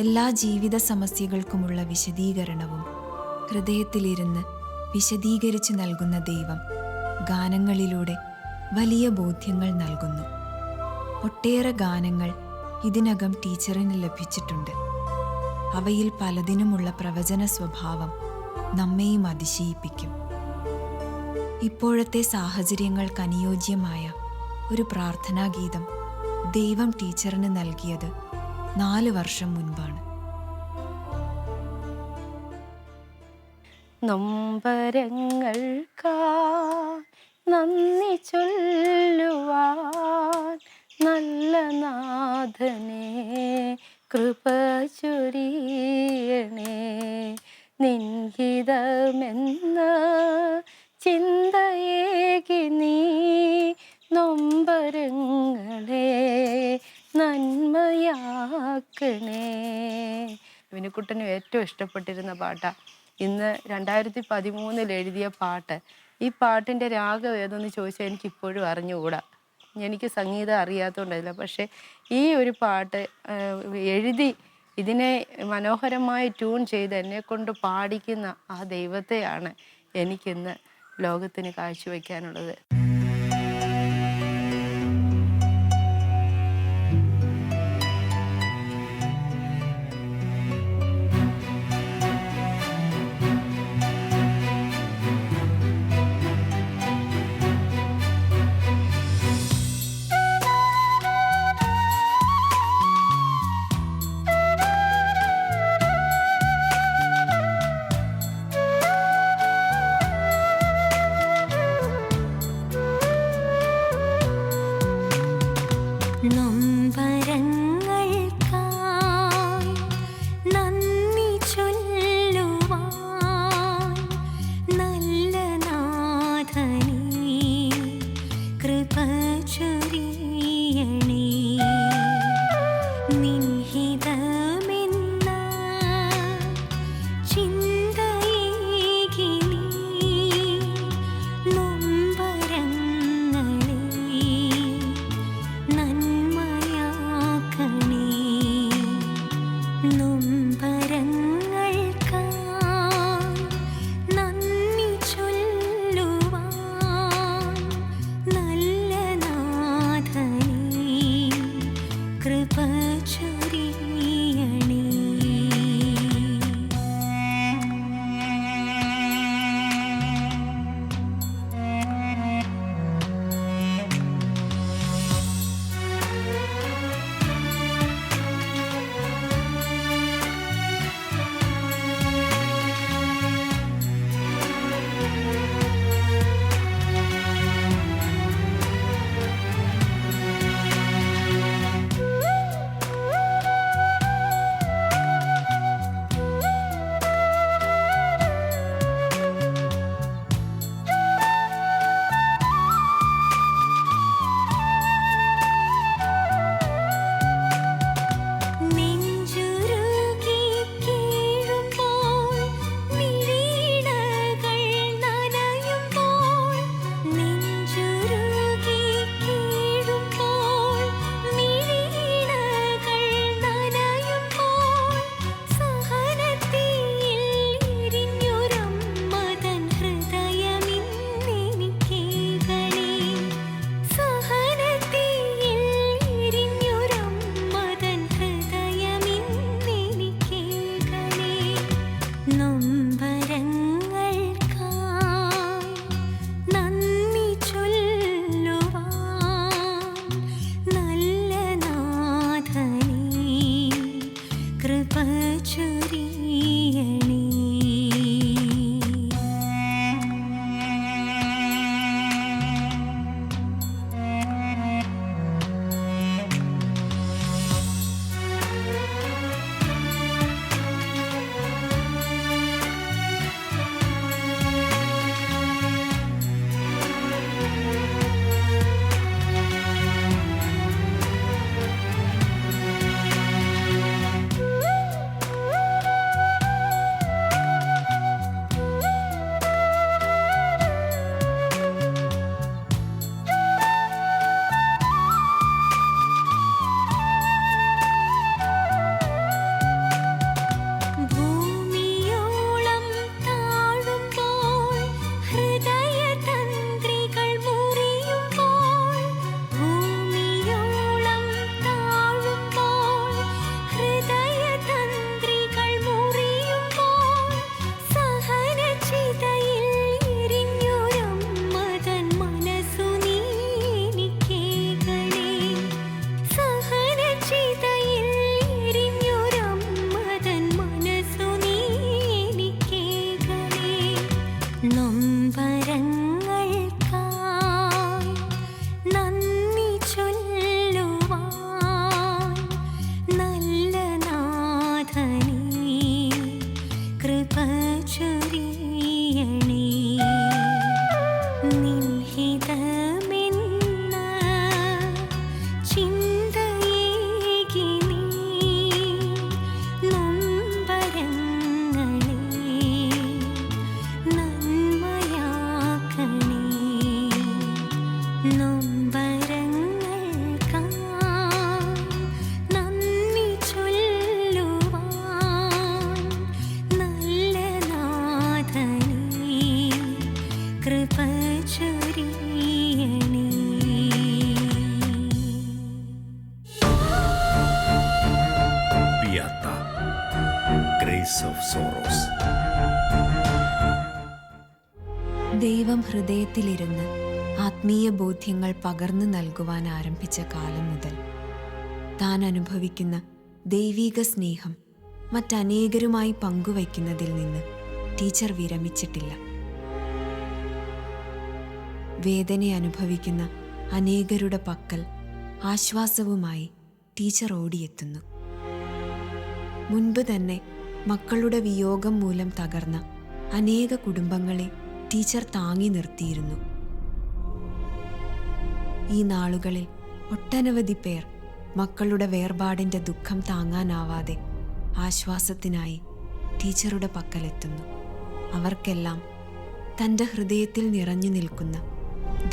എല്ലാ ജീവിത സമസ്യകൾക്കുമുള്ള വിശദീകരണവും ഹൃദയത്തിലിരുന്ന് വിശദീകരിച്ചു നൽകുന്ന ദൈവം ഗാനങ്ങളിലൂടെ വലിയ ബോധ്യങ്ങൾ നൽകുന്നു. ഒട്ടേറെ ഗാനങ്ങൾ ഇതിനകം ടീച്ചറിന് ലഭിച്ചിട്ടുണ്ട്. അവയിൽ പലതിനുമുള്ള പ്രവചന സ്വഭാവം നമ്മെയും അതിശയിപ്പിക്കും. ഇപ്പോഴത്തെ സാഹചര്യങ്ങൾക്ക് അനുയോജ്യമായ ഒരു പ്രാർത്ഥനാഗീതം ദൈവം ടീച്ചറിന് നൽകിയത് 4 വർഷം മുൻപാണ്. നൊമ്പരങ്ങൾക്കാ നന്ദി ചൊല്ലുവാൻ നല്ല നാഥനെ കൃപ ചൊരിയണേ, നിൻഹിതമെന്ന ചിന്തയേകി നീ നൊമ്പരങ്ങളെ നന്മയാക്കണേ. വിനുക്കുട്ടനും ഏറ്റവും ഇഷ്ടപ്പെട്ടിരുന്ന പാട്ടാണ്. ഇന്ന് 2013 എഴുതിയ പാട്ട്. ഈ പാട്ടിൻ്റെ രാഗം ഏതെന്ന് ചോദിച്ചാൽ എനിക്കിപ്പോഴും അറിഞ്ഞുകൂടാ. എനിക്ക് സംഗീതം അറിയാത്തതുകൊണ്ടല്ല. പക്ഷേ ഈ ഒരു പാട്ട് എഴുതി ഇതിനെ മനോഹരമായി ട്യൂൺ ചെയ്ത് എന്നെക്കൊണ്ട് പാടിക്കുന്ന ആ ദൈവത്തെയാണ് എനിക്കിന്ന് ലോകത്തിന് കാഴ്ചവെക്കാനുള്ളത്. നൊമ്പരങ്ങൾക്കായി നന്ദി ചൊല്ലുവാൻ നല്ല നാഥനേ കൃപ ചൊരിയണേ. നിൻഹിതമെന്ന ചിന്തയേകി നീ നൊമ്പരങ്ങളെ നന്മയാക്കണേ. നൊമ്പരങ്ങൾക്കായി നന്ദി ചൊല്ലുവാൻ നല്ല നാഥനേ കൃപ ചൊരിയണേ. Beata, Grace of Sorrows. ദൈവം ഹൃദയത്തിലിരുന്ന് ആത്മീയ ബോധ്യങ്ങൾ പകർന്നു നൽകുവാൻ ആരംഭിച്ച കാലം മുതൽ താൻ അനുഭവിക്കുന്ന ദൈവീക സ്നേഹം മറ്റനേകരുമായി പങ്കുവയ്ക്കുന്നതിൽ നിന്ന് ടീച്ചർ വിരമിച്ചിട്ടില്ല. വേദന അനുഭവിക്കുന്ന അനേകരുടെ പക്കൽ ആശ്വാസവുമായി ടീച്ചർ ഓടിയെത്തുന്നു. മുൻപ് തന്നെ മക്കളുടെ വിയോഗം മൂലം തകർന്ന അനേക കുടുംബങ്ങളെ ടീച്ചർ താങ്ങി നിർത്തിയിരുന്നു. ഈ നാളുകളിൽ ഒട്ടനവധി പേർ മക്കളുടെ വേർപാടിൻ്റെ ദുഃഖം താങ്ങാനാവാതെ ആശ്വാസത്തിനായി ടീച്ചറുടെ പക്കലെത്തുന്നു. അവർക്കെല്ലാം തൻ്റെ ഹൃദയത്തിൽ നിറഞ്ഞു നിൽക്കുന്ന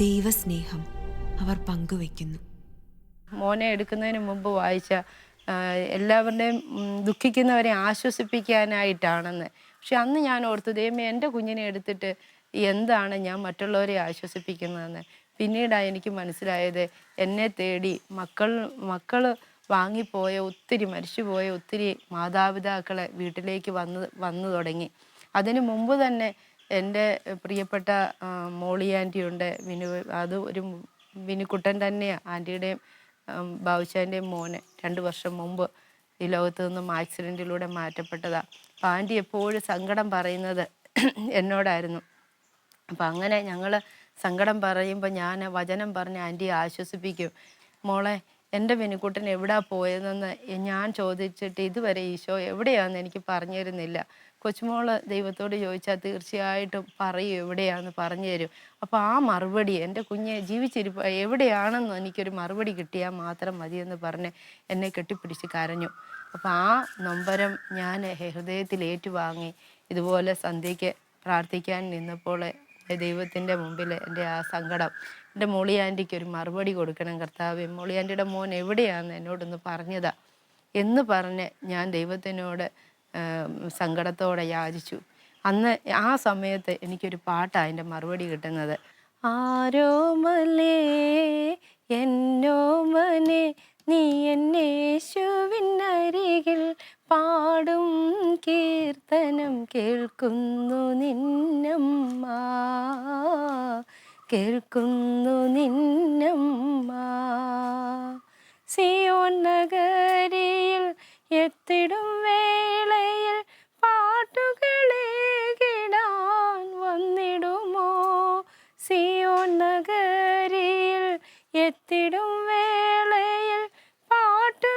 ദൈവസ്നേഹം അവർ പങ്കുവയ്ക്കുന്നു. മോനെ എടുക്കുന്നതിന് മുമ്പ് വായിച്ച എല്ലാവരുടെയും ദുഃഖിക്കുന്നവരെ ആശ്വസിപ്പിക്കാനായിട്ടാണെന്ന്. പക്ഷെ അന്ന് ഞാൻ ഓർത്തു, ദൈവമേ എൻ്റെ കുഞ്ഞിനെ എടുത്തിട്ട് എന്താണ് ഞാൻ മറ്റുള്ളവരെ ആശ്വസിപ്പിക്കുന്നതെന്ന്. പിന്നീടാണ് എനിക്ക് മനസ്സിലായത്, എന്നെ തേടി മക്കൾ വാങ്ങിപ്പോയ ഒത്തിരി, മരിച്ചുപോയ ഒത്തിരി മാതാപിതാക്കളെ വീട്ടിലേക്ക് വന്നു തുടങ്ങി. അതിനു മുമ്പ് തന്നെ എൻ്റെ പ്രിയപ്പെട്ട മോളി ആൻറ്റിയുണ്ട്, അത് ഒരു വിനുക്കുട്ടൻ തന്നെയാണ്. ആൻറ്റിയുടെയും ബാബുച്ചാൻ്റെയും മോനെ 2 വർഷം മുമ്പ് ഈ ലോകത്ത് നിന്നും ആക്സിഡൻറ്റിലൂടെ മാറ്റപ്പെട്ടതാണ്. അപ്പോൾ ആൻറ്റി എപ്പോഴും സങ്കടം പറയുന്നത് എന്നോടായിരുന്നു. അപ്പം അങ്ങനെ ഞങ്ങൾ സങ്കടം പറയുമ്പോൾ ഞാൻ വചനം പറഞ്ഞ് ആൻറ്റിയെ ആശ്വസിപ്പിക്കും. മോളെ, എൻ്റെ വിനുക്കുട്ടൻ എവിടാ പോയതെന്ന് ഞാൻ ചോദിച്ചിട്ട് ഇതുവരെ ഈശോ എവിടെയാണെന്ന് എനിക്ക് പറഞ്ഞു തരുന്നില്ല. കൊച്ചുമോള് ദൈവത്തോട് ചോദിച്ചാൽ തീർച്ചയായിട്ടും പറയും, എവിടെയാണെന്ന് പറഞ്ഞു തരും. അപ്പോൾ ആ മറുപടി, എൻ്റെ കുഞ്ഞെ എവിടെയാണെന്ന് എനിക്കൊരു മറുപടി കിട്ടിയാൽ മാത്രം മതിയെന്ന് പറഞ്ഞ് എന്നെ കെട്ടിപ്പിടിച്ച് കരഞ്ഞു. അപ്പോൾ ആ നൊമ്പരം ഞാൻ ഹൃദയത്തിൽ ഏറ്റുവാങ്ങി. ഇതുപോലെ സന്ധ്യയ്ക്ക് പ്രാർത്ഥിക്കാൻ നിന്നപ്പോൾ ദൈവത്തിൻ്റെ മുമ്പിൽ എൻ്റെ ആ സങ്കടം, എൻ്റെ മോളി ആൻറ്റിക്ക് ഒരു മറുപടി കൊടുക്കണം കർത്താവേ, മോളി ആൻറ്റിയുടെ മോൻ എവിടെയാണെന്ന് എന്നോടൊന്ന് പറഞ്ഞതാ എന്ന് പറഞ്ഞ് ഞാൻ ദൈവത്തിനോട് സങ്കടത്തോടെ യാചിച്ചു. അന്ന് ആ സമയത്ത് എനിക്കൊരു പാട്ടാണ് അതിൻ്റെ മറുപടി കിട്ടുന്നത്. ആരോമലേ എന്നോമനെ നീ എന്നേശുവിനരികിൽ പാടും കീർത്തനം കേൾക്കുന്നു നിന്നമ്മ, കേൾക്കുന്നു നിന്നമ്മ. സിയോൻ നഗരിയിൽ എത്തിടും വേളയിൽ പാട്ടുകളേകിടാൻ വന്നിടുമോ? സിയോൻ നഗരിയിൽ എത്തിടും വേളയിൽ പാട്ടുകളേകിടാൻ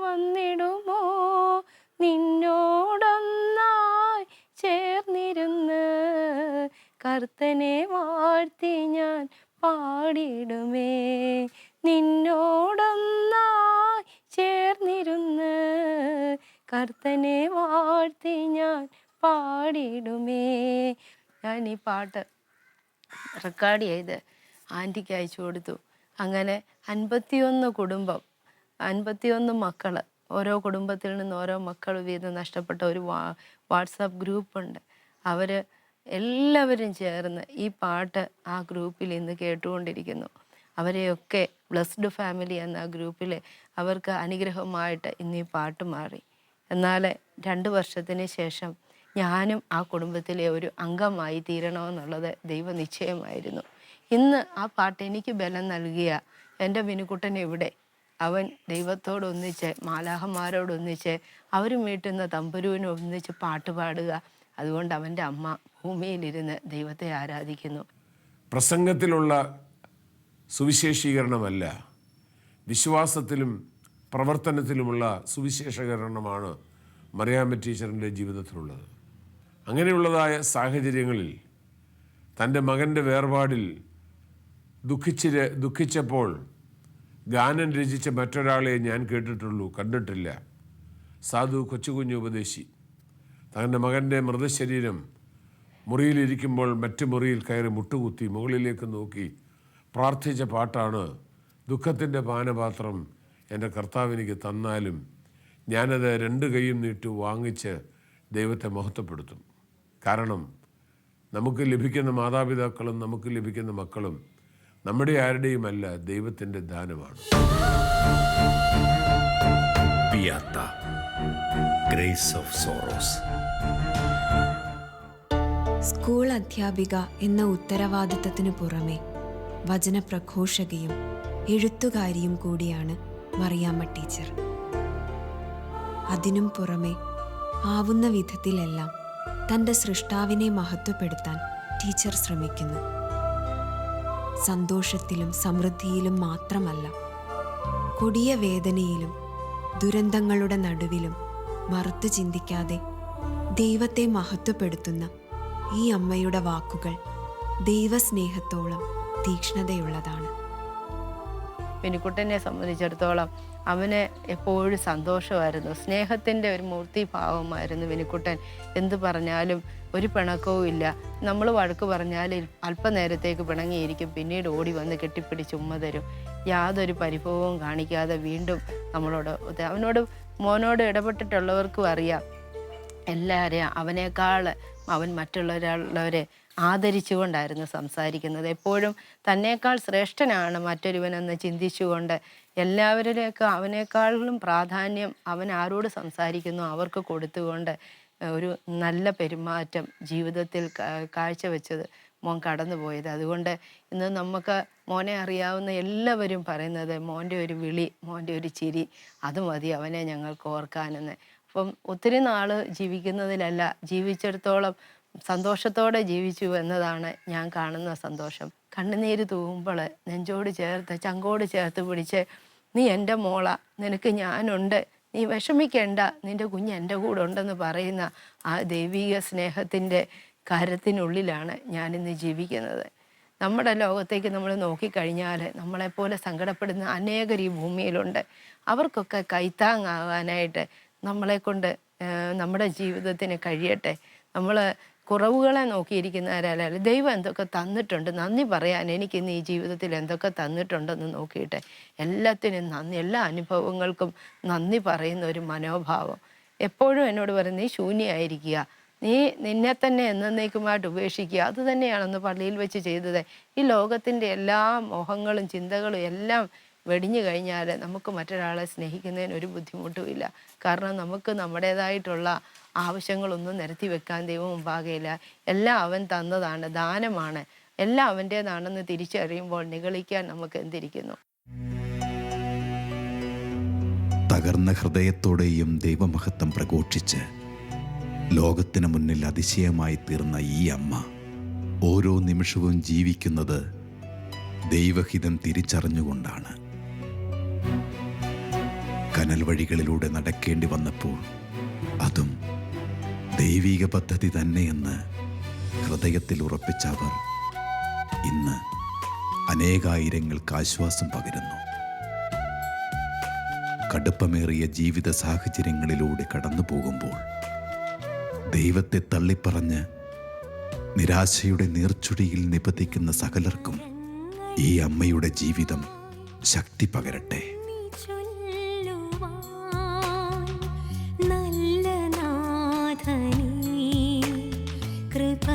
വന്നിടുമോ? നിന്നോടൊന്നായി ചേർന്നിരുന്ന് കർത്തനെ വാഴ്ത്തി ഞാൻ പാടിടുമേ. നിന്നോടൊന്നായി ചേർന്നിരുന്ന് കർത്തനെ വാഴ്ത്തി ഞാൻ പാടിടുമേ. ഞാൻ ഈ പാട്ട് റെക്കോർഡ് ചെയ്ത് ആൻറ്റിക്ക് അയച്ചു കൊടുത്തു. അങ്ങനെ 51 കുടുംബം, 51 മക്കൾ, ഓരോ കുടുംബത്തിൽ നിന്ന് ഓരോ മക്കൾ വീതം നഷ്ടപ്പെട്ട ഒരു വാട്സാപ്പ് ഗ്രൂപ്പുണ്ട്. അവർ എല്ലാവരും ചേർന്ന് ഈ പാട്ട് ആ ഗ്രൂപ്പിൽ ഇന്ന് കേട്ടുകൊണ്ടിരിക്കുന്നു. അവരെയൊക്കെ ബ്ലെസ്ഡ് ഫാമിലി എന്ന ഗ്രൂപ്പിൽ അവർക്ക് അനുഗ്രഹമായിട്ട് ഇന്ന് ഈ പാട്ട് മാറി. എന്നാൽ 2 വർഷത്തിന് ശേഷം ഞാനും ആ കുടുംബത്തിലെ ഒരു അംഗമായി തീരണമെന്നുള്ളത് ദൈവനിശ്ചയമായിരുന്നു. ഇന്ന് ആ പാട്ട് എനിക്ക് ബലം നൽകിയ എൻ്റെ വിനുക്കുട്ടൻ എവിടെ? അവൻ ദൈവത്തോടൊന്നിച്ച്, മാലാഹന്മാരോടൊന്നിച്ച്, അവർ മീട്ടുന്ന തമ്പുരുവിനൊന്നിച്ച് പാട്ട് പാടുക, അതുകൊണ്ട് അവൻ്റെ അമ്മ ഭൂമിയിലിരുന്ന് ദൈവത്തെ ആരാധിക്കുന്നു. പ്രസംഗത്തിലുള്ള സുവിശേഷീകരണമല്ല, വിശ്വാസത്തിലും പ്രവർത്തനത്തിലുമുള്ള സുവിശേഷീകരണമാണ് മറിയാമ്മ ടീച്ചറിൻ്റെ ജീവിതത്തിലുള്ളത്. അങ്ങനെയുള്ളതായ സാഹചര്യങ്ങളിൽ തൻ്റെ മകൻ്റെ വേർപാടിൽ ദുഃഖിച്ചപ്പോൾ ഗാനം രചിച്ച മറ്റൊരാളെ ഞാൻ കേട്ടിട്ടുള്ളൂ, കണ്ടിട്ടില്ല. സാധു കൊച്ചുകുഞ്ഞു ഉപദേശി തൻ്റെ മകൻ്റെ മൃതശരീരം മുറിയിലിരിക്കുമ്പോൾ മറ്റു മുറിയിൽ കയറി മുട്ടുകുത്തി മുകളിലേക്ക് നോക്കി പ്രാർത്ഥിച്ച പാട്ടാണ് ദുഃഖത്തിൻ്റെ പാനപാത്രം എൻ്റെ കർത്താവിനിക്ക് തന്നാലും ഞാനത് 2 കൈയും നീട്ടി വാങ്ങിച്ച് ദൈവത്തെ മഹത്വപ്പെടുത്തും. കാരണം നമുക്ക് ലഭിക്കുന്ന മാതാപിതാക്കളും നമുക്ക് ലഭിക്കുന്ന മക്കളും നമ്മുടെ ആരുടെയുമല്ല, ദൈവത്തിൻ്റെ ദാനമാണ്. Beata, Grace of Sorrows. School അധ്യാപിക എന്ന ഉത്തരവാദിത്തത്തിനു പുറമെ വചനപ്രഘോഷകയും എഴുത്തുകാരിയും കൂടിയാണ് മറിയാമ്മ ടീച്ചർ. അതിനും പുറമെ ആവുന്ന വിധത്തിലെല്ലാം തൻ്റെ സൃഷ്ടാവിനെ മഹത്വപ്പെടുത്താൻ ടീച്ചർ ശ്രമിക്കുന്നു. സന്തോഷത്തിലും സമൃദ്ധിയിലും മാത്രമല്ല, കൊടിയ വേദനയിലും ദുരന്തങ്ങളുടെ നടുവിലും മറുത്തു ചിന്തിക്കാതെ ദൈവത്തെ മഹത്വപ്പെടുത്തുന്ന ഈ അമ്മയുടെ വാക്കുകൾ ദൈവസ്നേഹത്തോളം തീക്ഷ്ണതയുള്ളതാണ്. മിനിക്കുട്ടനെ സംബന്ധിച്ചിടത്തോളം അവന് എപ്പോഴും സന്തോഷമായിരുന്നു, സ്നേഹത്തിൻ്റെ ഒരു മൂർത്തിഭാവമായിരുന്നു മിനിക്കുട്ടൻ. എന്ത് പറഞ്ഞാലും ഒരു പിണക്കവും ഇല്ല. നമ്മൾ വഴക്ക് പറഞ്ഞാൽ അല്പനേരത്തേക്ക് പിണങ്ങിയിരിക്കും, പിന്നീട് ഓടി വന്ന് കെട്ടിപ്പിടിച്ച് ഉമ്മ തരും. യാതൊരു പരിഭവവും കാണിക്കാതെ വീണ്ടും അവനോട് മോനോട് ഇടപെട്ടിട്ടുള്ളവർക്കും അറിയാം, എല്ലാവരെയും അവനേക്കാൾ അവൻ മറ്റുള്ളവരെ ആദരിച്ചുകൊണ്ടായിരുന്നു സംസാരിക്കുന്നത്. എപ്പോഴും തന്നേക്കാൾ ശ്രേഷ്ഠനാണ് മറ്റൊരുവനെന്ന് ചിന്തിച്ചുകൊണ്ട് എല്ലാവരിലേക്ക് അവനേക്കാളും പ്രാധാന്യം അവൻ ആരോട് സംസാരിക്കുന്നു അവർക്ക് കൊടുത്തുകൊണ്ട് ഒരു നല്ല പെരുമാറ്റം ജീവിതത്തിൽ കാഴ്ചവെച്ചത് മോൻ കടന്നുപോയത്. അതുകൊണ്ട് ഇന്ന് നമുക്ക് മോനെ അറിയാവുന്ന എല്ലാവരും പറയുന്നത് മോൻ്റെ ഒരു വിളി, മോൻ്റെ ഒരു ചിരി, അത് മതി അവനെ ഞങ്ങൾക്ക് ഓർക്കാനെന്ന്. അപ്പം ഒത്തിരി നാൾ ജീവിക്കുന്നതിലല്ല, ജീവിച്ചിടത്തോളം സന്തോഷത്തോടെ ജീവിച്ചു എന്നതാണ് ഞാൻ കാണുന്ന സന്തോഷം. കണ്ണുനീര് തൂവുമ്പോൾ നെഞ്ചോട് ചേർത്ത് ചങ്കോട് ചേർത്ത് പിടിച്ച്, നീ എൻ്റെ മോള, നിനക്ക് ഞാനുണ്ട്, നീ വിഷമിക്കേണ്ട, നിൻ്റെ കുഞ്ഞ് എൻ്റെ കൂടെ ഉണ്ടെന്ന് പറയുന്ന ആ ദൈവിക സ്നേഹത്തിൻ്റെ കരത്തിനുള്ളിലാണ് ഞാനിന്ന് ജീവിക്കുന്നത്. നമ്മുടെ ലോകത്തേക്ക് നമ്മൾ നോക്കിക്കഴിഞ്ഞാൽ നമ്മളെപ്പോലെ സങ്കടപ്പെടുന്ന അനേകർ ഈ ഭൂമിയിലുണ്ട്. അവർക്കൊക്കെ കൈത്താങ്ങാകാനായിട്ട് നമ്മളെക്കൊണ്ട് നമ്മുടെ ജീവിതത്തിന് കഴിയട്ടെ. നമ്മൾ കുറവുകളെ നോക്കിയിരിക്കുന്നവരല്ല, ദൈവം എന്തൊക്കെ തന്നിട്ടുണ്ട് നന്ദി പറയാൻ എനിക്കിന്ന് ഈ ജീവിതത്തിൽ എന്തൊക്കെ തന്നിട്ടുണ്ടെന്ന് നോക്കിയിട്ട് എല്ലാത്തിനും നന്ദി, എല്ലാ അനുഭവങ്ങൾക്കും നന്ദി പറയുന്ന ഒരു മനോഭാവം. എപ്പോഴും എന്നോട് പറയും, നീ ശൂന്യമായിരിക്കുക, നീ നിന്നെ തന്നെ എന്നേക്കുമായിട്ട് ഉപേക്ഷിക്കുക. അത് തന്നെയാണെന്ന് പള്ളിയിൽ വെച്ച് ചെയ്തത്. ഈ ലോകത്തിൻ്റെ എല്ലാ മോഹങ്ങളും ചിന്തകളും എല്ലാം വെടിഞ്ഞു കഴിഞ്ഞാൽ നമുക്ക് മറ്റൊരാളെ സ്നേഹിക്കുന്നതിന് ഒരു ബുദ്ധിമുട്ടുമില്ല. കാരണം നമുക്ക് നമ്മുടേതായിട്ടുള്ള ആവശ്യങ്ങളൊന്നും നിരത്തി വെക്കാൻ ദൈവം മുമ്പാകയില്ല. എല്ലാം അവൻ തന്നതാണ്, ദാനമാണ്, എല്ലാം അവൻ്റേതാണെന്ന് തിരിച്ചറിയുമ്പോൾ നിഗളിക്കാൻ നമുക്ക് എന്തിരിക്കുന്നു. തകർന്ന ഹൃദയത്തോടെയും ദൈവമഹത്വം പ്രഘോഷിച്ച് ലോകത്തിന് മുന്നിൽ അതിശയമായി തീർന്ന ഈ അമ്മ ഓരോ നിമിഷവും ജീവിക്കുന്നത് ദൈവഹിതം തിരിച്ചറിഞ്ഞുകൊണ്ടാണ്. കനൽ വഴികളിലൂടെ നടക്കേണ്ടി വന്നപ്പോൾ അതും ദൈവിക പദ്ധതി തന്നെയെന്ന് ഹൃദയത്തിൽ ഉറപ്പിച്ച അവർ ഇന്ന് അനേകായിരങ്ങൾക്ക് ആശ്വാസം പകരുന്നു. കടുപ്പമേറിയ ജീവിത സാഹചര്യങ്ങളിലൂടെ കടന്നു പോകുമ്പോൾ ദൈവത്തെ തള്ളിപ്പറഞ്ഞ് നിരാശയുടെ നീർച്ചുഴിയിൽ നിപതിക്കുന്ന സകലർക്കും ഈ അമ്മയുടെ ജീവിതം ശക്തി പകരട്ടെ. നല്ല നാഥനേ കൃപ